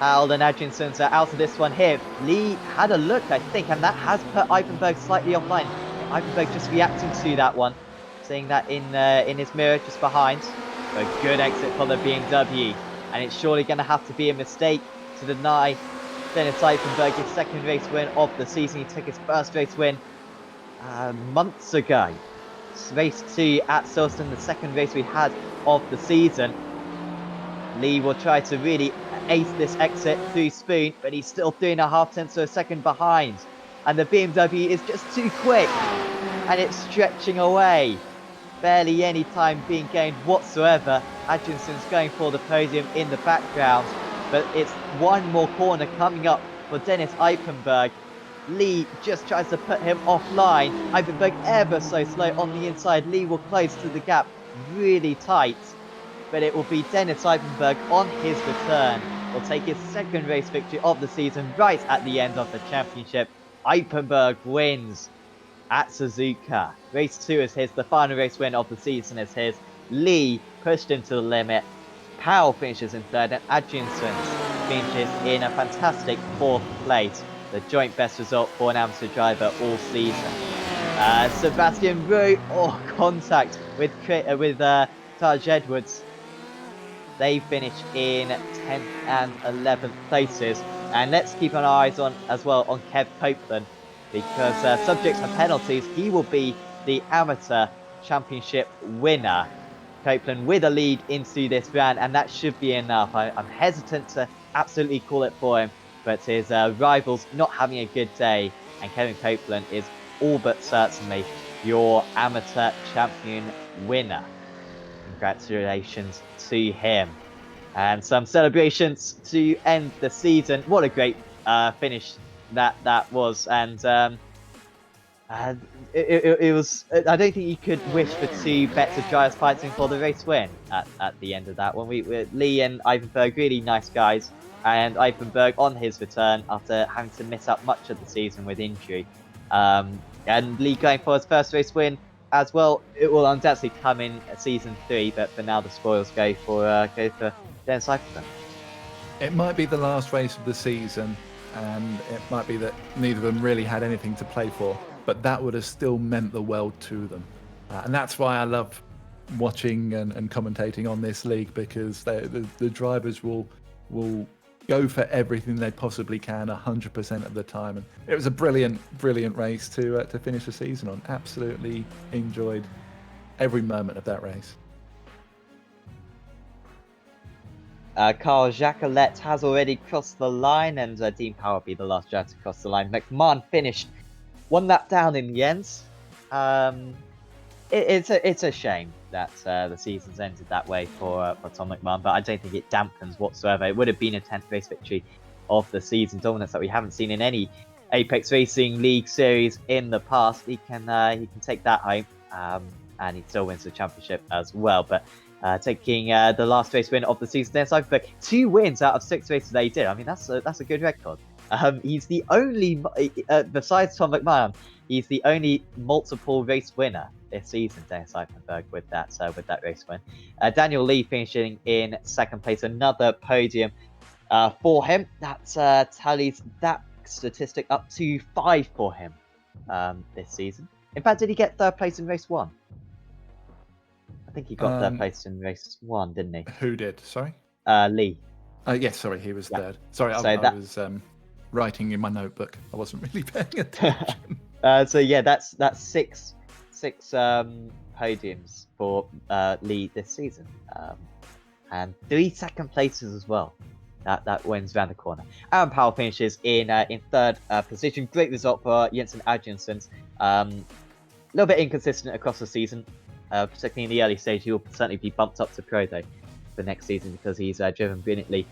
Alden Adrianson's out of this one here. Lee had a look, I think, and that has put Eichenberg slightly offline. Eichenberg just reacting to that one. Seeing that in his mirror just behind. A good exit for the BMW. And it's surely going to have to be a mistake to deny Dennis Eichenberg his 2nd race win of the season. He took his 1st race win months ago. Race 2 at Silverstone, the 2nd race we had of the season. Lee will try to really ace this exit through Spoon, but he's still 3.5 of a second behind. And the BMW is just too quick. And it's stretching away. Barely any time being gained whatsoever. Adrianson's going for the podium in the background. But it's one more corner coming up for Dennis Eichenberg. Lee just tries to put him offline. Eichenberg ever so slow on the inside. Lee will close to the gap really tight. But it will be Dennis Eichenberg on his return. Will take his 2nd race victory of the season right at the end of the championship. Eichenberg wins at Suzuka. Race 2 is his. The final race win of the season is his. Lee pushed him to the limit. Powell finishes in 3rd and Adrianson finishes in a fantastic 4th place. The joint best result for an amateur driver all season. Sebastian Roux, contact with Taj Edwards. They finish in 10th and 11th places. And let's keep our eyes on as well on Kev Copeland, because subject to penalties, he will be the amateur championship winner. Copeland with a lead into this round, and that should be enough. I'm hesitant to absolutely call it for him, but his rivals not having a good day, and Kevin Copeland is all but certainly your amateur champion winner. Congratulations to him. And some celebrations to end the season. What a great finish that was. And it was. I don't think you could wish for 2 better drivers fighting for the race win at the end of that one. Lee and Eichenberg, really nice guys. and Eifenberg on his return after having to miss out much of the season with injury. And Lee going for his first race win as well. It will undoubtedly come in season 3, but for now the spoils go for Dennis Eifenberg. It might be the last race of the season, and it might be that neither of them really had anything to play for, but that would have still meant the world to them. And that's why I love watching and commentating on this league, because the drivers will go for everything they possibly can 100% of the time. And it was a brilliant race to finish the season on. Absolutely enjoyed every moment of that race. Carl Jacquelet has already crossed the line, and Dean Power will be the last driver to cross the line. McMahon finished 1 lap down in the end. It's a shame that the season's ended that way for Tom McMahon, but I don't think it dampens whatsoever. It would have been a 10th race victory of the season, dominance that we haven't seen in any Apex Racing League series in the past. He can take that home, and he still wins the championship as well. But taking the last race win of the season, Dennis Eifenberg, 2 wins out of 6 races that he did. I mean, that's a good record. He's the only, besides Tom McMahon, he's the only multiple race winner this season, Dennis Eifenberg, with that race win. Daniel Lee finishing in 2nd place, another podium for him. That tallies that statistic up to 5 for him this season. In fact, did he get 3rd place in race 1? I think he got 3rd place in race 1, didn't he? Who did? Sorry? Lee. Yes, sorry, he was 3rd. Sorry, I was writing in my notebook. I wasn't really paying attention. So yeah, that's 6 podiums for Lee this season, and 3 2nd places as well. That wins round the corner. Aaron Powell finishes in 3rd position. Great result for Jensen Adriansen. A little bit inconsistent across the season, particularly in the early stage. He will certainly be bumped up to pro though for next season, because he's driven brilliantly,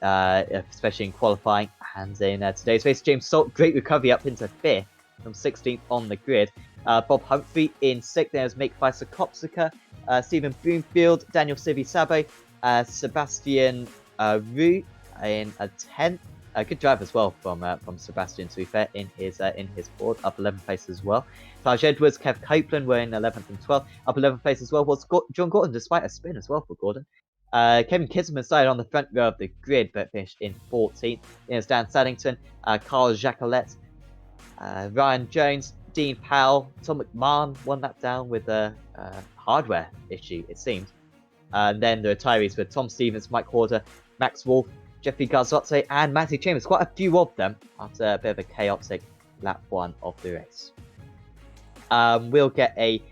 especially in qualifying and in today's race. James Salt, great recovery up into 5th from 16th on the grid. Bob Humphrey in 6th. There's Make Faisa Kopsuka, Stephen Broomfield, Daniel Sivi Sabo, Sebastian Roux in a 10th. A good drive as well from Sebastian, to be fair, in his board, up 11th place as well. Taj Edwards, Kev Copeland were in 11th and 12th. Up 11th place as well was John Gordon, despite a spin as well for Gordon. Kevin Kisman started on the front row of the grid, but finished in 14th. There's Dan Saddington, Carl Jacquelet, Ryan Jones, Dean Powell, Tom McMahon won that down with a hardware issue, it seemed. And then the retirees were Tom Stevens, Mike Horder, Max Wolf, Jeffrey Garzotze, and Matty Chambers. Quite a few of them after a bit of a chaotic lap 1 of the race. We'll get a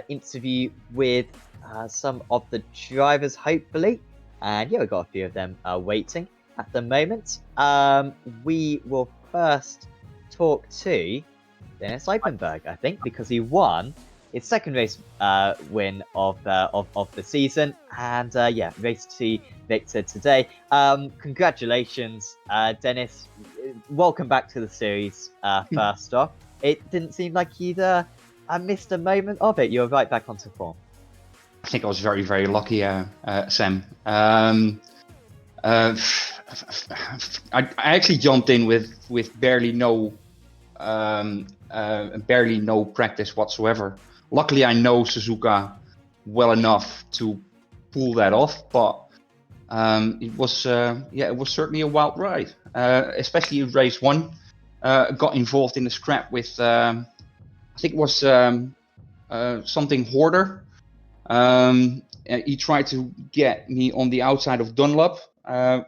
interview with some of the drivers, hopefully. And yeah, we've got a few of them waiting at the moment. We will first talk to Dennis Eifenberg, I think, because he won his 2nd race win of the season, and yeah, race 2 victor today. Congratulations, Dennis. Welcome back to the series. First off, it didn't seem like you'd missed a moment of it. You're right back onto form. I think I was very, very lucky, Sam. I actually jumped in with barely no practice whatsoever. Luckily, I know Suzuka well enough to pull that off, but it was certainly a wild ride, especially in race 1. Got involved in a scrap with I think it was something Hoarder. He tried to get me on the outside of Dunlop,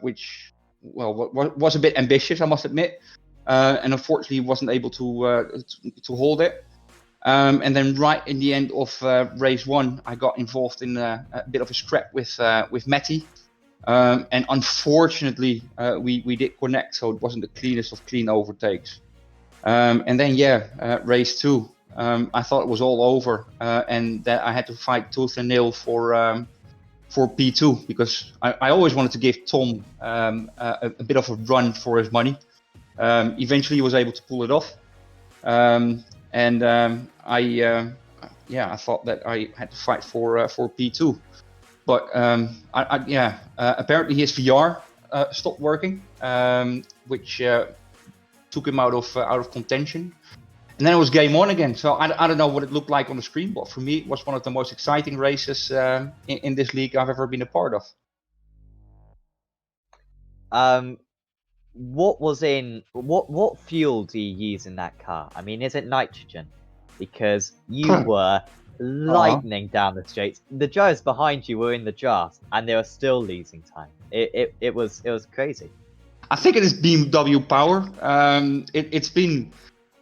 which was a bit ambitious, I must admit, and unfortunately wasn't able to hold it. And then right in the end of race 1, I got involved in a bit of a scrap with Matty, and unfortunately we did connect, so it wasn't the cleanest of clean overtakes. And then race 2. I thought it was all over, and that I had to fight tooth and nail for P2, because I always wanted to give Tom a bit of a run for his money. Eventually, he was able to pull it off, and I thought that I had to fight for P2. But apparently his VR stopped working, which took him out of contention. And then it was game on again. So I don't know what it looked like on the screen, but for me, it was one of the most exciting races in this league I've ever been a part of. What fuel do you use in that car? I mean, is it nitrogen? Because you were lightning down the straights. The drivers behind you were in the draft, and they were still losing time. It was crazy. I think it is BMW power. It's been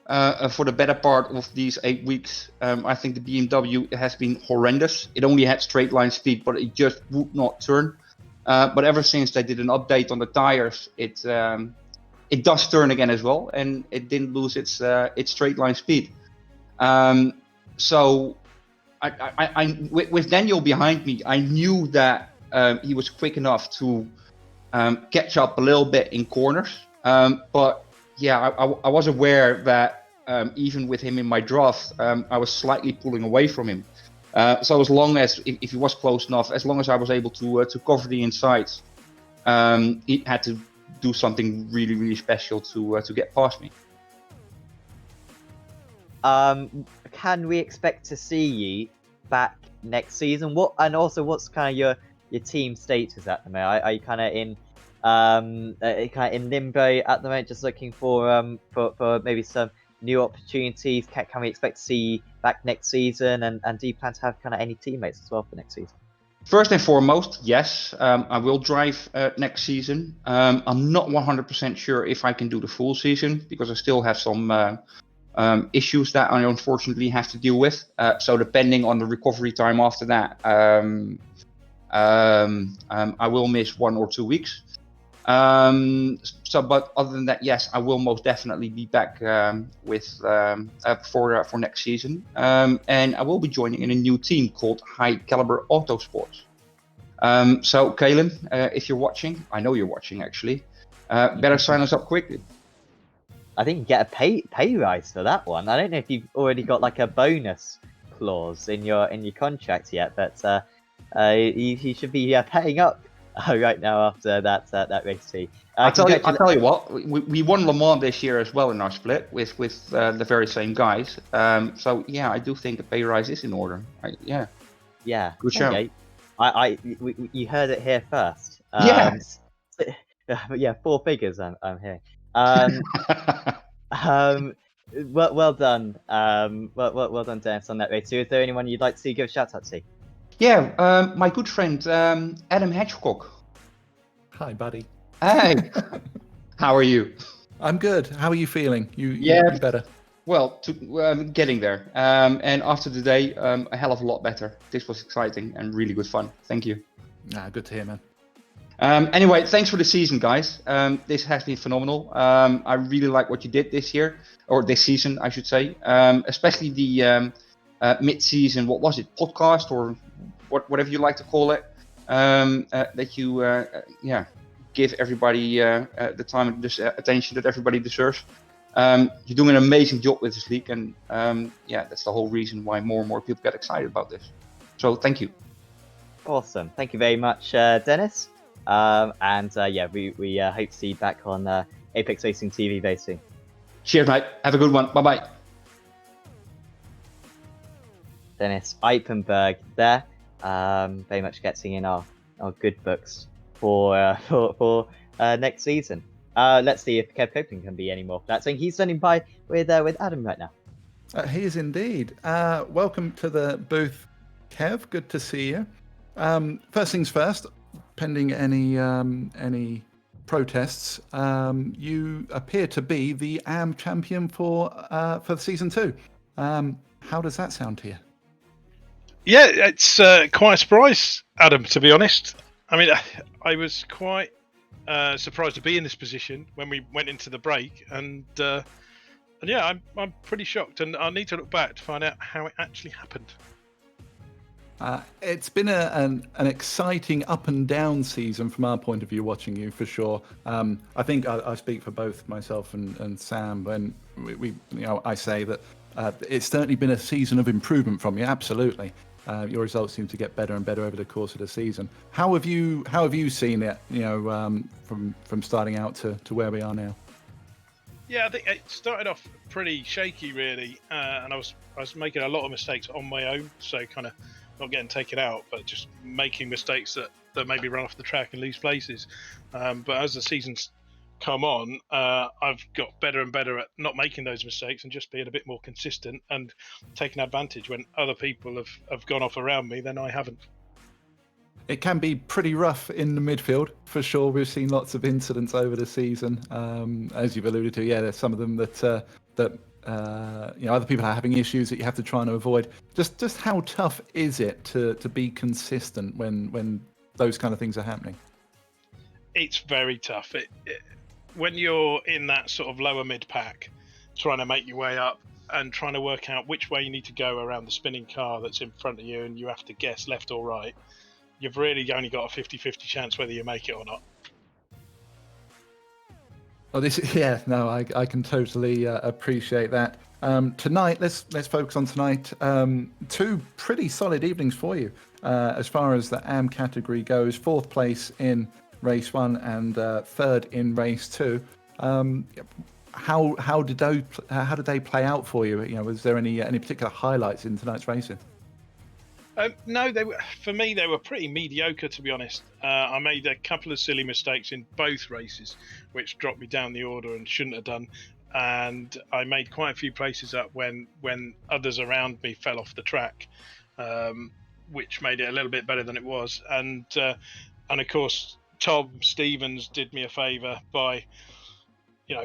for the better part of these 8 weeks. I think the BMW has been horrendous. It only had straight line speed, but it just would not turn. But ever since they did an update on the tires, it does turn again as well, and it didn't lose its straight line speed. So with Daniel behind me, I knew that he was quick enough to catch up a little bit in corners. But yeah, I was aware that even with him in my draft, I was slightly pulling away from him. So as long as, if he was close enough, as long as I was able to cover the insides, he had to do something really, really special to get past me. Can we expect to see you back next season? What's kind of your team status at the moment? Are you kind of in limbo at the moment, just looking for maybe some new opportunities? Can we expect to see you back next season? And do you plan to have kind of any teammates as well for next season? First and foremost, yes, I will drive next season. I'm not 100% sure if I can do the full season because I still have some issues that I unfortunately have to deal with. So depending on the recovery time after that, I will miss 1 or 2 weeks. But other than that, yes, I will most definitely be back for next season, and I will be joining in a new team called High Caliber Autosports. So Kalen, if you're watching, I know you're watching actually, better sign us up quickly. I think you get a pay rise for that one. I don't know if you've already got like a bonus clause in your contract yet, but you should be paying up right now after that race too. I'll tell you what, we won Le Mans this year as well in our split with the very same guys. So yeah, I do think a pay rise is in order. Yeah. Good show. Okay. You heard it here first. Yes. Yeah, 4 figures. I'm hearing. Well done. Well done, Dennis, on that race too. Is there anyone you'd like to give a shout out to? Yeah, my good friend Adam Hedgecock. Hi, buddy. Hey, how are you? I'm good. How are you feeling? You better? Well, getting there. And after the day, a hell of a lot better. This was exciting and really good fun. Thank you. Good to hear, man. Anyway, thanks for the season, guys. This has been phenomenal. I really like what you did this year, or this season, I should say. Especially the mid-season, what was it, podcast or whatever you like to call it, that you give everybody the time and attention that everybody deserves. You're doing an amazing job with this league, and that's the whole reason why more and more people get excited about this. So thank you. Awesome. Thank you very much, Dennis. We hope to see you back on Apex Racing TV very soon. Cheers, mate. Have a good one. Bye-bye. Dennis Eipenberg there. Very much getting in our good books for next season. Let's see if Kev Copeland can be any more for that. So he's standing by with Adam right now. He is indeed. Welcome to the booth, Kev. Good to see you. First things first, pending any protests, you appear to be the AM champion for season 2. How does that sound to you? Yeah, it's quite a surprise, Adam, to be honest. I mean, I was quite surprised to be in this position when we went into the break, and yeah, I'm pretty shocked, and I need to look back to find out how it actually happened. It's been an exciting up and down season from our point of view, watching you for sure. I think I speak for both myself and Sam when I say that it's certainly been a season of improvement from you, absolutely. Your results seem to get better and better over the course of the season. How have you seen it? From starting out to where we are now. Yeah, I think it started off pretty shaky, really, and I was making a lot of mistakes on my own. So kind of not getting taken out, but just making mistakes that maybe run off the track and lose places. But as the season's come on, I've got better and better at not making those mistakes and just being a bit more consistent and taking advantage when other people have gone off around me, then I haven't. It can be pretty rough in the midfield, for sure. We've seen lots of incidents over the season, as you've alluded to. Yeah, there's some of them that other people are having issues that you have to try and avoid. Just how tough is it to be consistent when those kind of things are happening? It's very tough. When you're in that sort of lower mid pack, trying to make your way up and trying to work out which way you need to go around the spinning car that's in front of you, and you have to guess left or right, you've really only got a 50-50 chance whether you make it or not. Oh, I can totally appreciate that. Tonight, let's focus on tonight. Two pretty solid evenings for you as far as the AM category goes. 4th place in race 1 and 3rd in race 2. How did they play out for you? Was there any particular highlights in tonight's racing? No, for me they were pretty mediocre, to be honest. I made a couple of silly mistakes in both races, which dropped me down the order and shouldn't have done. And I made quite a few places up when others around me fell off the track, which made it a little bit better than it was. And of course, Tom Stevens did me a favour by,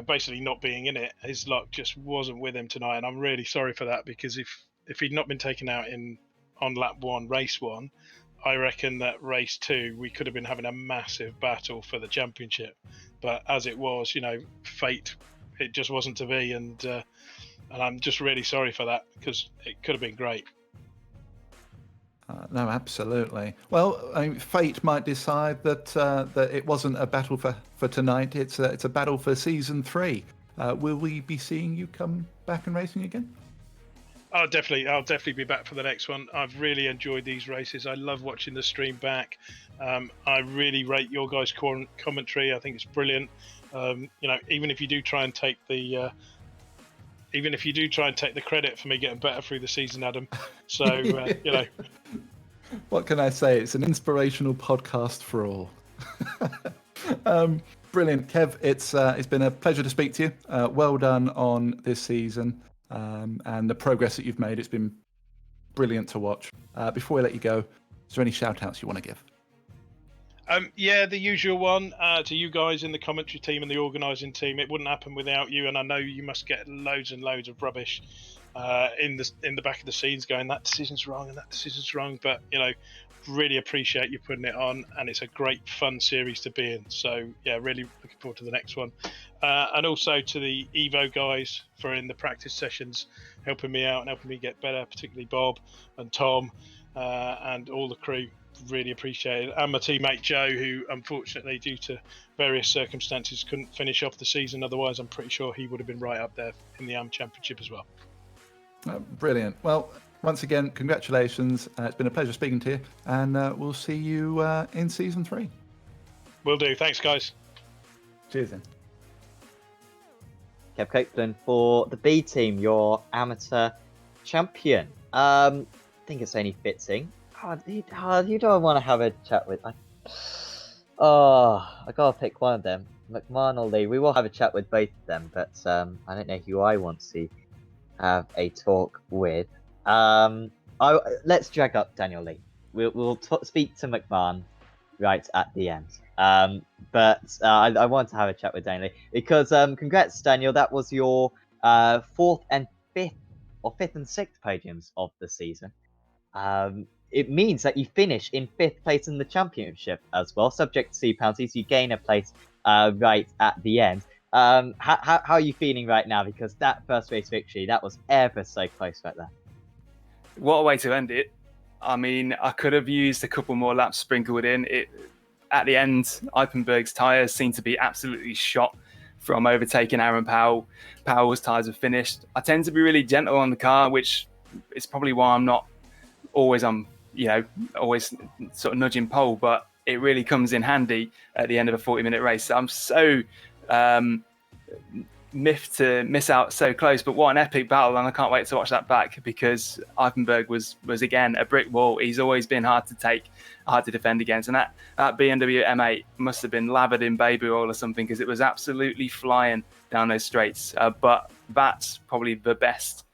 basically not being in it. His luck just wasn't with him tonight, and I'm really sorry for that, because if he'd not been taken out on lap 1, race 1, I reckon that race 2 we could have been having a massive battle for the championship. But as it was, fate, it just wasn't to be, and I'm just really sorry for that, because it could have been great. No, absolutely. Well, fate might decide that it wasn't a battle for tonight. It's a battle for season 3. Will we be seeing you come back and racing again? I'll definitely be back for the next one. I've really enjoyed these races. I love watching the stream back. I really rate your guys' commentary. I think it's brilliant. Even if you do try and take the credit for me getting better through the season, Adam. So What can I say? It's an inspirational podcast for all. Brilliant, Kev. It's been a pleasure to speak to you. Well done on this season. And the progress that you've made. It's been brilliant to watch. Before we let you go, is there any shout outs you want to give? The usual one to you guys in the commentary team and the organising team. It wouldn't happen without you, and I know you must get loads and loads of rubbish in the back of the scenes going, that decision's wrong and that decision's wrong, but really appreciate you putting it on, and it's a great fun series to be in. So really looking forward to the next one. And also to the Evo guys for in the practice sessions, helping me out and helping me get better, particularly Bob and Tom and all the crew. Really appreciate it. And my teammate Joe, who unfortunately due to various circumstances couldn't finish off the season. Otherwise I'm pretty sure he would have been right up there in the AM Championship as well. Brilliant. Well, once again, congratulations. It's been a pleasure speaking to you, and we'll see you in season 3. Will do. Thanks, guys. Cheers then. Kev Copeland for the B team, your amateur champion. I think it's only fitting. You don't want to have a chat with. I gotta pick one of them, McMahon or Lee. We will have a chat with both of them, but I don't know who I want to have a talk with. Let's drag up Daniel Lee. We'll speak to McMahon right at the end. But I want to have a chat with Daniel Lee because congrats, Daniel. That was your 4th and 5th, or 5th and 6th podiums of the season. It means that you finish in 5th place in the championship as well. Subject to penalties, you gain a place right at the end. How are you feeling right now? Because that first race victory, that was ever so close right there. What a way to end it. I mean, I could have used a couple more laps sprinkled in. At the end, Eipenberg's tyres seemed to be absolutely shot from overtaking Aaron Powell. Powell's tyres have finished. I tend to be really gentle on the car, which is probably why I'm not always on, always sort of nudging pole, but it really comes in handy at the end of a 40-minute race. So I'm so miffed to miss out so close, but what an epic battle, and I can't wait to watch that back, because Eifenberg was again a brick wall. He's always been hard to take, hard to defend against, and that BMW M8 must have been lathered in baby oil or something, because it was absolutely flying down those straights. But that's probably the best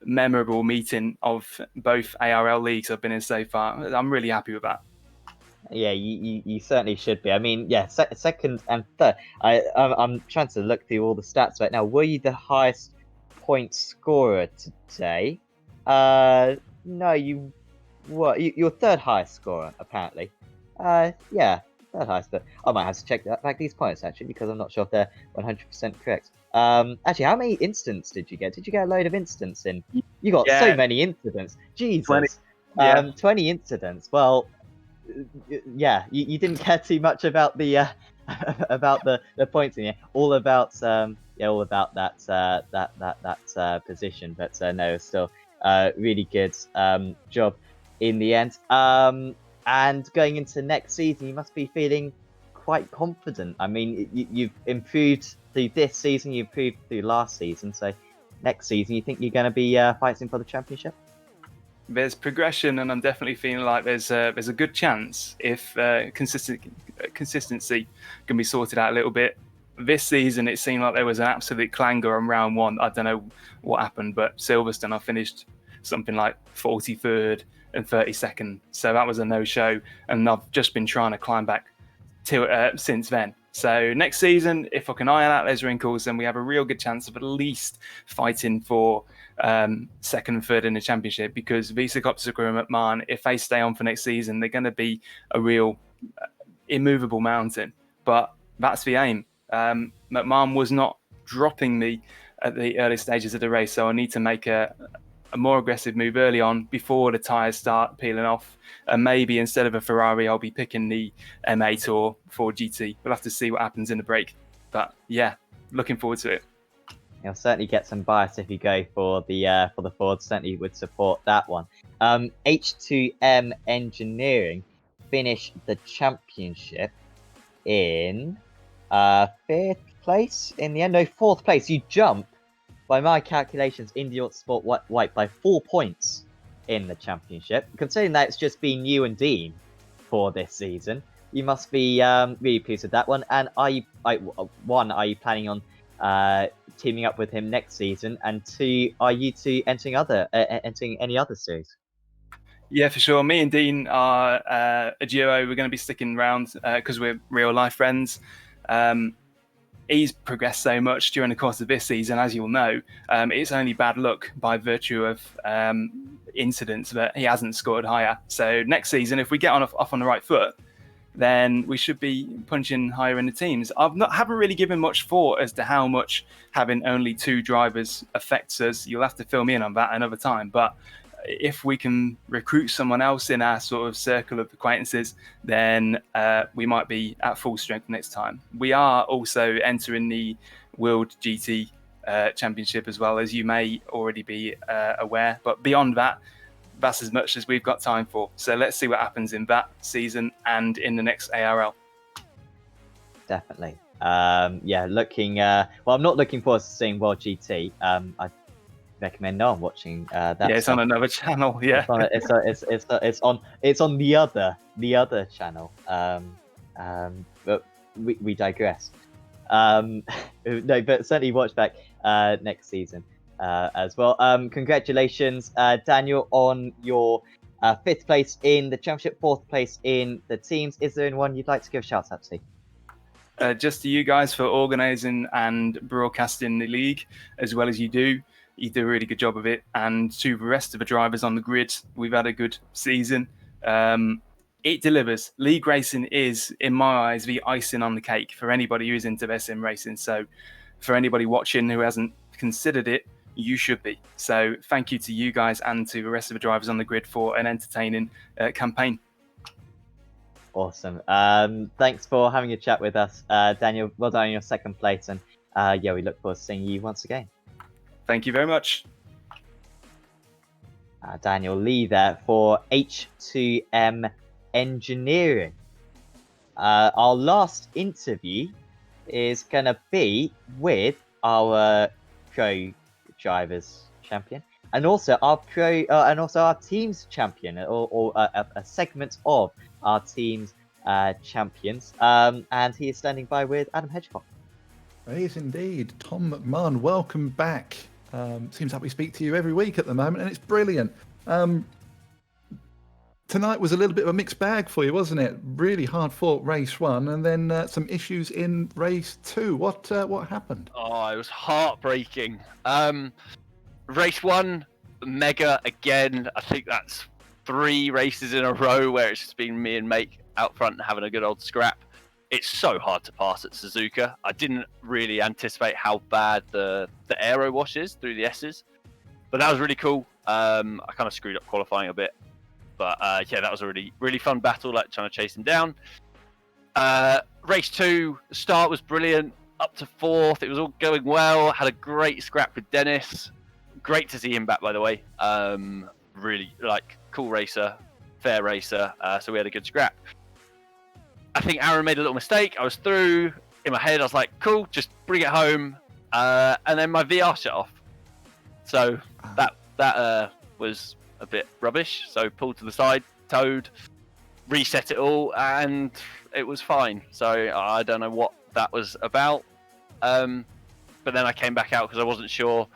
memorable meeting of both ARL leagues I've been in so far. I'm really happy with that. Yeah, you certainly should be. I mean, yeah, second and third. I'm trying to look through all the stats right now. Were you the highest point scorer today? No, you were. You're third highest scorer apparently. Yeah, third highest. But I might have to check back these points actually, because I'm not sure if they're 100% correct. Actually, how many instants did you get? Did you get a load of instants in? You got so many incidents. Jesus. 20 incidents. Well, yeah, you didn't care too much about the about the points in here. All about all about that position. But no, still really good job in the end. And going into next season, you must be feeling quite confident. I mean, you've improved through this season, you improved through last season. So next season, you think you're going to be fighting for the championship? There's progression, and I'm definitely feeling like there's a good chance, if consistency can be sorted out a little bit. This season, it seemed like there was an absolute clangor on round one. I don't know what happened, but Silverstone, I finished something like 43rd and 32nd. So that was a no-show, and I've just been trying to climb back to since then. So next season, if I can iron out those wrinkles, then we have a real good chance of at least fighting for second and third in the championship, because Visa Copsica and McMahon, if they stay on for next season, they're going to be a real immovable mountain. But that's the aim. McMahon was not dropping me at the early stages of the race, so I need to make a more aggressive move early on before the tyres start peeling off. And maybe instead of a Ferrari, I'll be picking the M8 or Ford GT. We'll have to see what happens in the break. But yeah, looking forward to it. You'll certainly get some bias if you go for the Ford. Certainly would support that one. H2M Engineering finished the championship in 5th place in the end. No, 4th place. You jump, by my calculations, India Sport White by 4 points in the championship. Considering that it's just been you and Dean for this season, you must be really pleased with that one. And are you planning on teaming up with him next season? And 2, are you two entering any other series? Yeah, for sure. Me and Dean are a duo. We're going to be sticking around because we're real life friends. He's progressed so much during the course of this season, as you'll know. It's only bad luck by virtue of incidents that he hasn't scored higher. So next season, if we get off on the right foot, then we should be punching higher in the teams. Haven't really given much thought as to how much having only 2 drivers affects us. You'll have to fill me in on that another time. But if we can recruit someone else in our sort of circle of acquaintances, then we might be at full strength next time. We are also entering the World GT Championship as well, as you may already be aware. But beyond that, that's as much as we've got time for. So let's see what happens in that season and in the next ARL. Definitely. Yeah, looking. Well, I'm not looking forward to seeing World GT. I recommend no one watching that. Yeah, it's on another channel. Yeah, it's on the other channel. But we digress. No, but certainly watch back next season as well. Congratulations, Daniel, on your 5th place in the championship, 4th place in the teams. Is there anyone you'd like to give a shout out to? Just to you guys for organising and broadcasting the league as well as you do. You do a really good job of it. And to the rest of the drivers on the grid, we've had a good season. It delivers. League racing is, in my eyes, the icing on the cake for anybody who's into their sim racing. So for anybody watching who hasn't considered it, you should be. So thank you to you guys and to the rest of the drivers on the grid for an entertaining campaign. Awesome. Thanks for having a chat with us, Daniel. Well done on your 2nd place. And yeah, we look forward to seeing you once again. Thank you very much. Daniel Lee there for H2M Engineering. Our last interview is gonna be with our pro drivers champion, and also our our teams champion, or a segment of our team's champions. And he is standing by with Adam Hedgecock. It is indeed. Tom McMahon, welcome back. Seems like we speak to you every week at the moment, and it's brilliant. Tonight was a little bit of a mixed bag for you, wasn't it? Really hard fought race 1, and then some issues in race 2. What happened? Oh, it was heartbreaking. Race 1, mega again. I think that's 3 races in a row where it's just been me and Make out front and having a good old scrap. It's so hard to pass at Suzuka. I didn't really anticipate how bad the aero wash is through the S's, but that was really cool. I kind of screwed up qualifying a bit, but yeah, that was a really fun battle, like trying to chase him down. Race 2, the start was brilliant, up to 4th. It was all going well. Had a great scrap with Dennis. Great to see him back, by the way. Really cool racer, fair racer. So we had a good scrap. I think Aaron made a little mistake. I was through. In my head, I was like, cool, just bring it home. And then my VR shut off. So that was a bit rubbish. So pulled to the side, towed, reset it all, and it was fine. So I don't know what that was about. But then I came back out because I wasn't sure.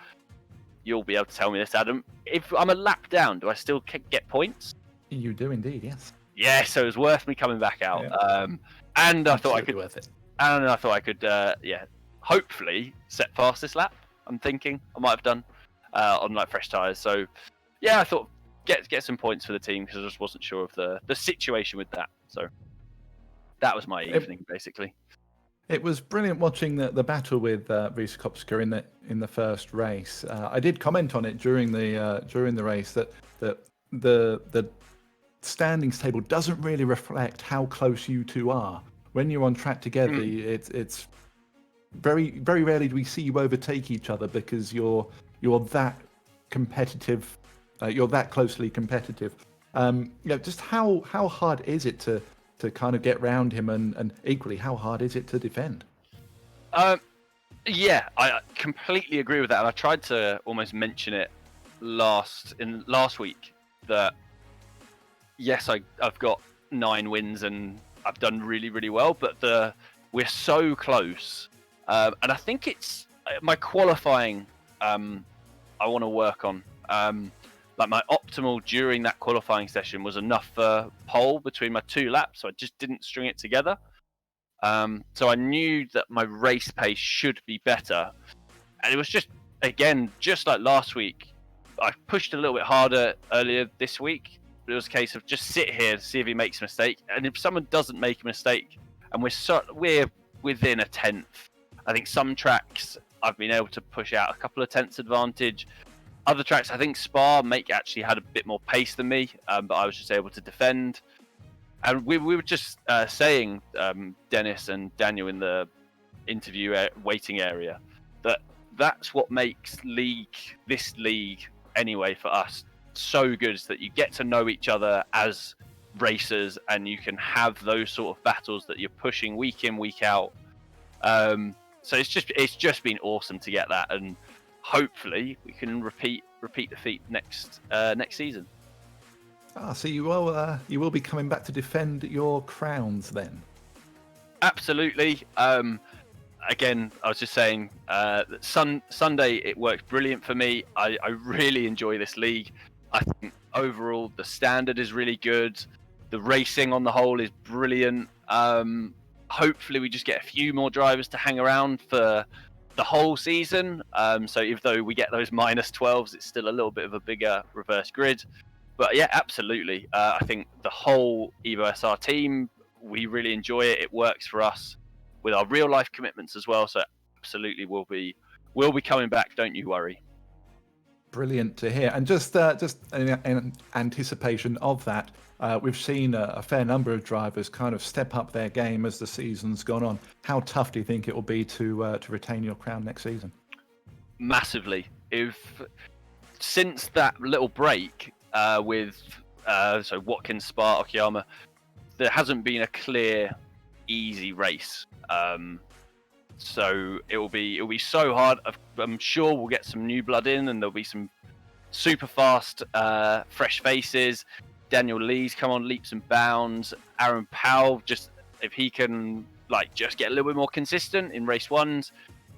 You'll be able to tell me this, Adam. If I'm a lap down, do I still get points? You do indeed, yes. Yeah, so it was worth me coming back out. Yeah. And I thought I Absolutely could, worth it. and I thought I could, hopefully set past this lap. I'm thinking I might have done on fresh tires. So yeah, I thought get some points for the team because I just wasn't sure of the situation with that. So that was my evening basically. It was brilliant watching the battle with Risa Kopska in the first race. I did comment on it during the race that the standings table doesn't really reflect how close you two are. When you're on track together, it's very very rarely do we see you overtake each other because you're that competitive. You're that closely competitive. Just how hard is it to kind of get round him, and equally how hard is it to defend? Yeah, I completely agree with that, and I tried to almost mention it last week that yes, I've got 9 wins and I've done really really well, but we're so close, and I think it's my qualifying. I want to work on. My optimal during that qualifying session was enough for pole between my 2 laps, so I just didn't string it together. So I knew that my race pace should be better, and it was just like last week. I pushed a little bit harder earlier this week, but it was a case of just sit here, see if he makes a mistake, and if someone doesn't make a mistake, and we're within a tenth. I think some tracks I've been able to push out a couple of tenths advantage. Other tracks, I think Spa, Make actually had a bit more pace than me, but I was just able to defend. And we were just saying, Dennis and Daniel in the interview waiting area, that's what makes this league anyway for us so good, is that you get to know each other as racers and you can have those sort of battles that you're pushing week in, week out. So it's just been awesome to get that, and hopefully we can repeat the feat next season. So you will be coming back to defend your crowns then? Absolutely. Again, I was just saying that Sunday it worked brilliant for me. I really enjoy this league. I think overall the standard is really good. The racing on the whole is brilliant. Hopefully we just get a few more drivers to hang around for the whole season. So even though we get those -12s, it's still a little bit of a bigger reverse grid. But yeah, absolutely. I think the whole Evo SR team, we really enjoy it. It works for us with our real life commitments as well. So absolutely, we'll be coming back. Don't you worry. Brilliant to hear. And just in anticipation of that, we've seen a fair number of drivers kind of step up their game as the season's gone on. How tough do you think it will be to retain your crown next season? Massively. Since that little break, with so Watkins, Spa, Okayama. There hasn't been a clear, easy race. So it'll be so hard. I'm sure we'll get some new blood in, and there'll be some super fast, fresh faces. Daniel Lee's come on leaps and bounds. Aaron Powell, just if he can just get a little bit more consistent in race ones,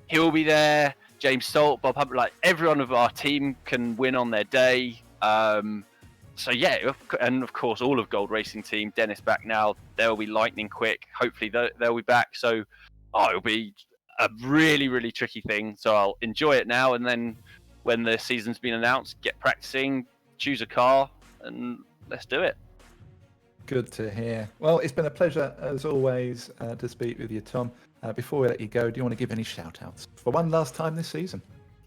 he'll be there. James Salt, Bob Hubbard, every one of our team can win on their day. So yeah, and of course all of Gold Racing team. Dennis back now. They'll be lightning quick. Hopefully they'll be back. So it'll be a really, really tricky thing. So I'll enjoy it now, and then when the season's been announced, get practicing, choose a car, and let's do it. Good to hear. Well, it's been a pleasure, as always, to speak with you, Tom. Before we let you go, do you want to give any shout-outs for one last time this season?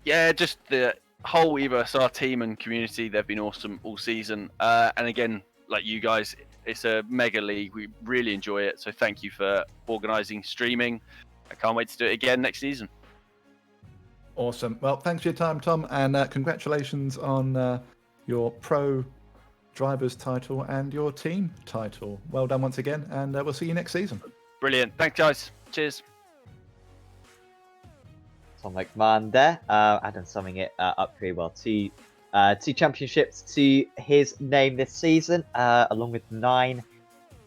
Yeah, just the whole EVSR team and community. They've been awesome all season. And again, like you guys, it's a mega league. We really enjoy it. So thank you for organising streaming. I can't wait to do it again next season. Awesome. Well, thanks for your time, Tom, and congratulations on your pro drivers title and your team title. Well done once again, and we'll see you next season. Brilliant. Thanks, guys. Cheers. Tom McMahon there. Adam summing it up pretty well. Two championships to his name this season, along with 9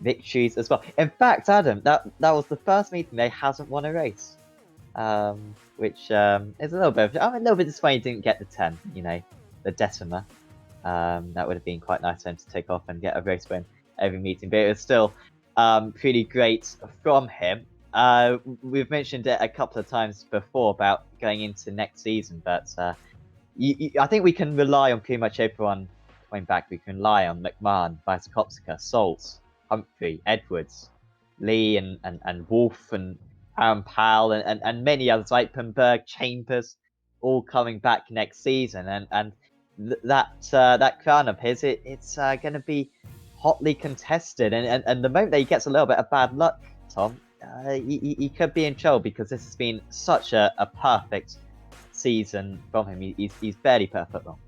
victories as well. In fact, Adam, that was the first meeting they hasn't won a race, which is a little bit. I'm a little bit disappointed he didn't get the 10. The Decima. That would have been quite nice for him to take off and get a race win every meeting, but it was still pretty great from him. We've mentioned it a couple of times before about going into next season, but I think we can rely on pretty much everyone coming back. We can rely on McMahon, Vizekopska, Saltz, Humphrey, Edwards, Lee, and Wolf, and Aaron Powell, and many others, like Pemberg, Chambers, all coming back next season, and that crown of his, it's going to be hotly contested, and the moment that he gets a little bit of bad luck, Tom, he could be in trouble, because this has been such a perfect season from him. He's barely put a foot wrong.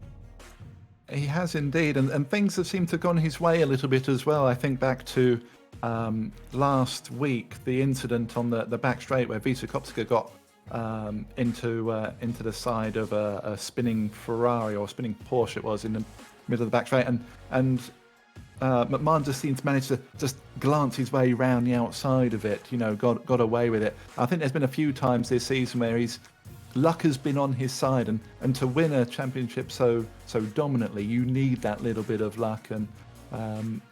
He has indeed, and things have seemed to have gone his way a little bit as well. I think back to last week, the incident on the back straight where Vizekopska got into the side of a spinning Ferrari or spinning Porsche, it was, in the middle of the back straight, and McMahon just seemed to manage to just glance his way around the outside of it, got away with it. I think there's been a few times this season where luck has been on his side, and to win a championship so dominantly, you need that little bit of luck, and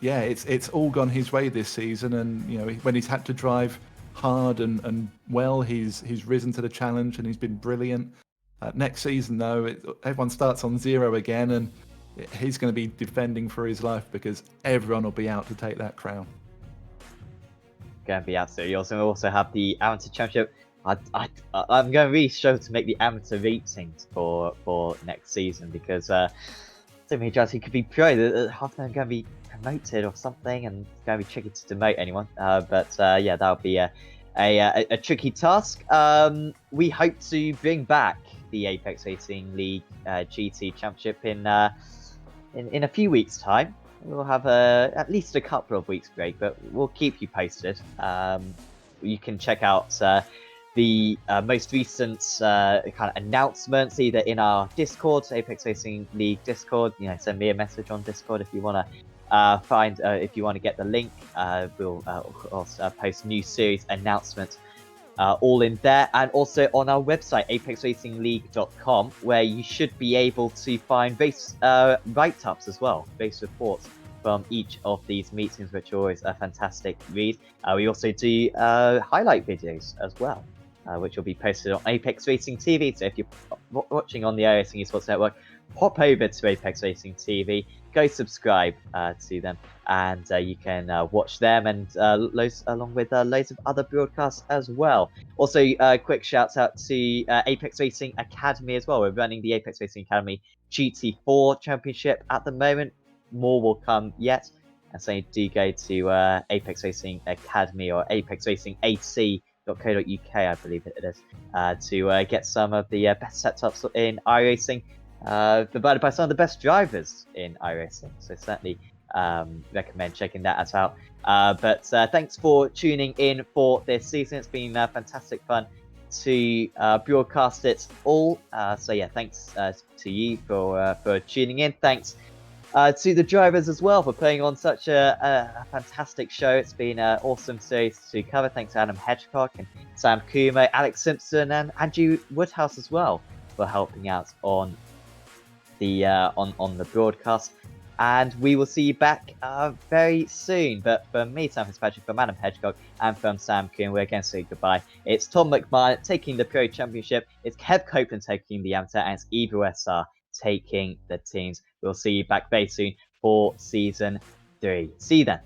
it's all gone his way this season, and when he's had to drive hard and well, he's risen to the challenge, and he's been brilliant. Next season, though, everyone starts on 0 again, and he's going to be defending for his life, because everyone will be out to take that crown. Going to be absolutely awesome. We also have the Amateur Championship. I'm going to really struggle to make the amateur ratings for next season, because so many drivers who could be pro, half of them are going to be promoted or something, and it's going to be tricky to demote anyone. But that'll be a tricky task. We hope to bring back the Apex Racing League GT Championship in a few weeks' time. We'll have at least a couple of weeks break, but we'll keep you posted. You can check out the most recent kind of announcements either in our Discord, Apex Racing League Discord. Send me a message on Discord if you want to if you want to get the link. We'll also post new series announcements all in there, and also on our website, apexracingleague.com, where you should be able to find race write-ups as well, race reports from each of these meetings, which are always a fantastic read. We also do highlight videos as well, which will be posted on Apex Racing TV. So if you're watching on the iRacing Esports Network, hop over to Apex Racing TV, go subscribe to them, and you can watch them and along with loads of other broadcasts as well. Also, quick shouts out to Apex Racing Academy as well. We're running the Apex Racing Academy GT4 Championship at the moment. More will come yet, and so do go to Apex Racing Academy or apexracingac.co.uk, I believe it is, to get some of the best setups in iRacing provided by some of the best drivers in iRacing. So certainly recommend checking that out. But thanks for tuning in for this season. It's been fantastic fun to broadcast it all. So yeah, thanks to you for tuning in. Thanks to the drivers as well for putting on such a fantastic show. It's been an awesome series to cover. Thanks to Adam Hedgecock and Sam Kumo, Alex Simpson, and Andrew Woodhouse as well for helping out on the on the broadcast. And we will see you back very soon. But from me, Sam Fitzpatrick, from Adam Hedgecock, and from Sam Kuhn, we're going to say goodbye. It's Tom McMahon taking the Pro Championship. It's Kev Copeland taking the amateur, and it's Evo SR taking the teams. We'll see you back very soon for Season 3. See you then.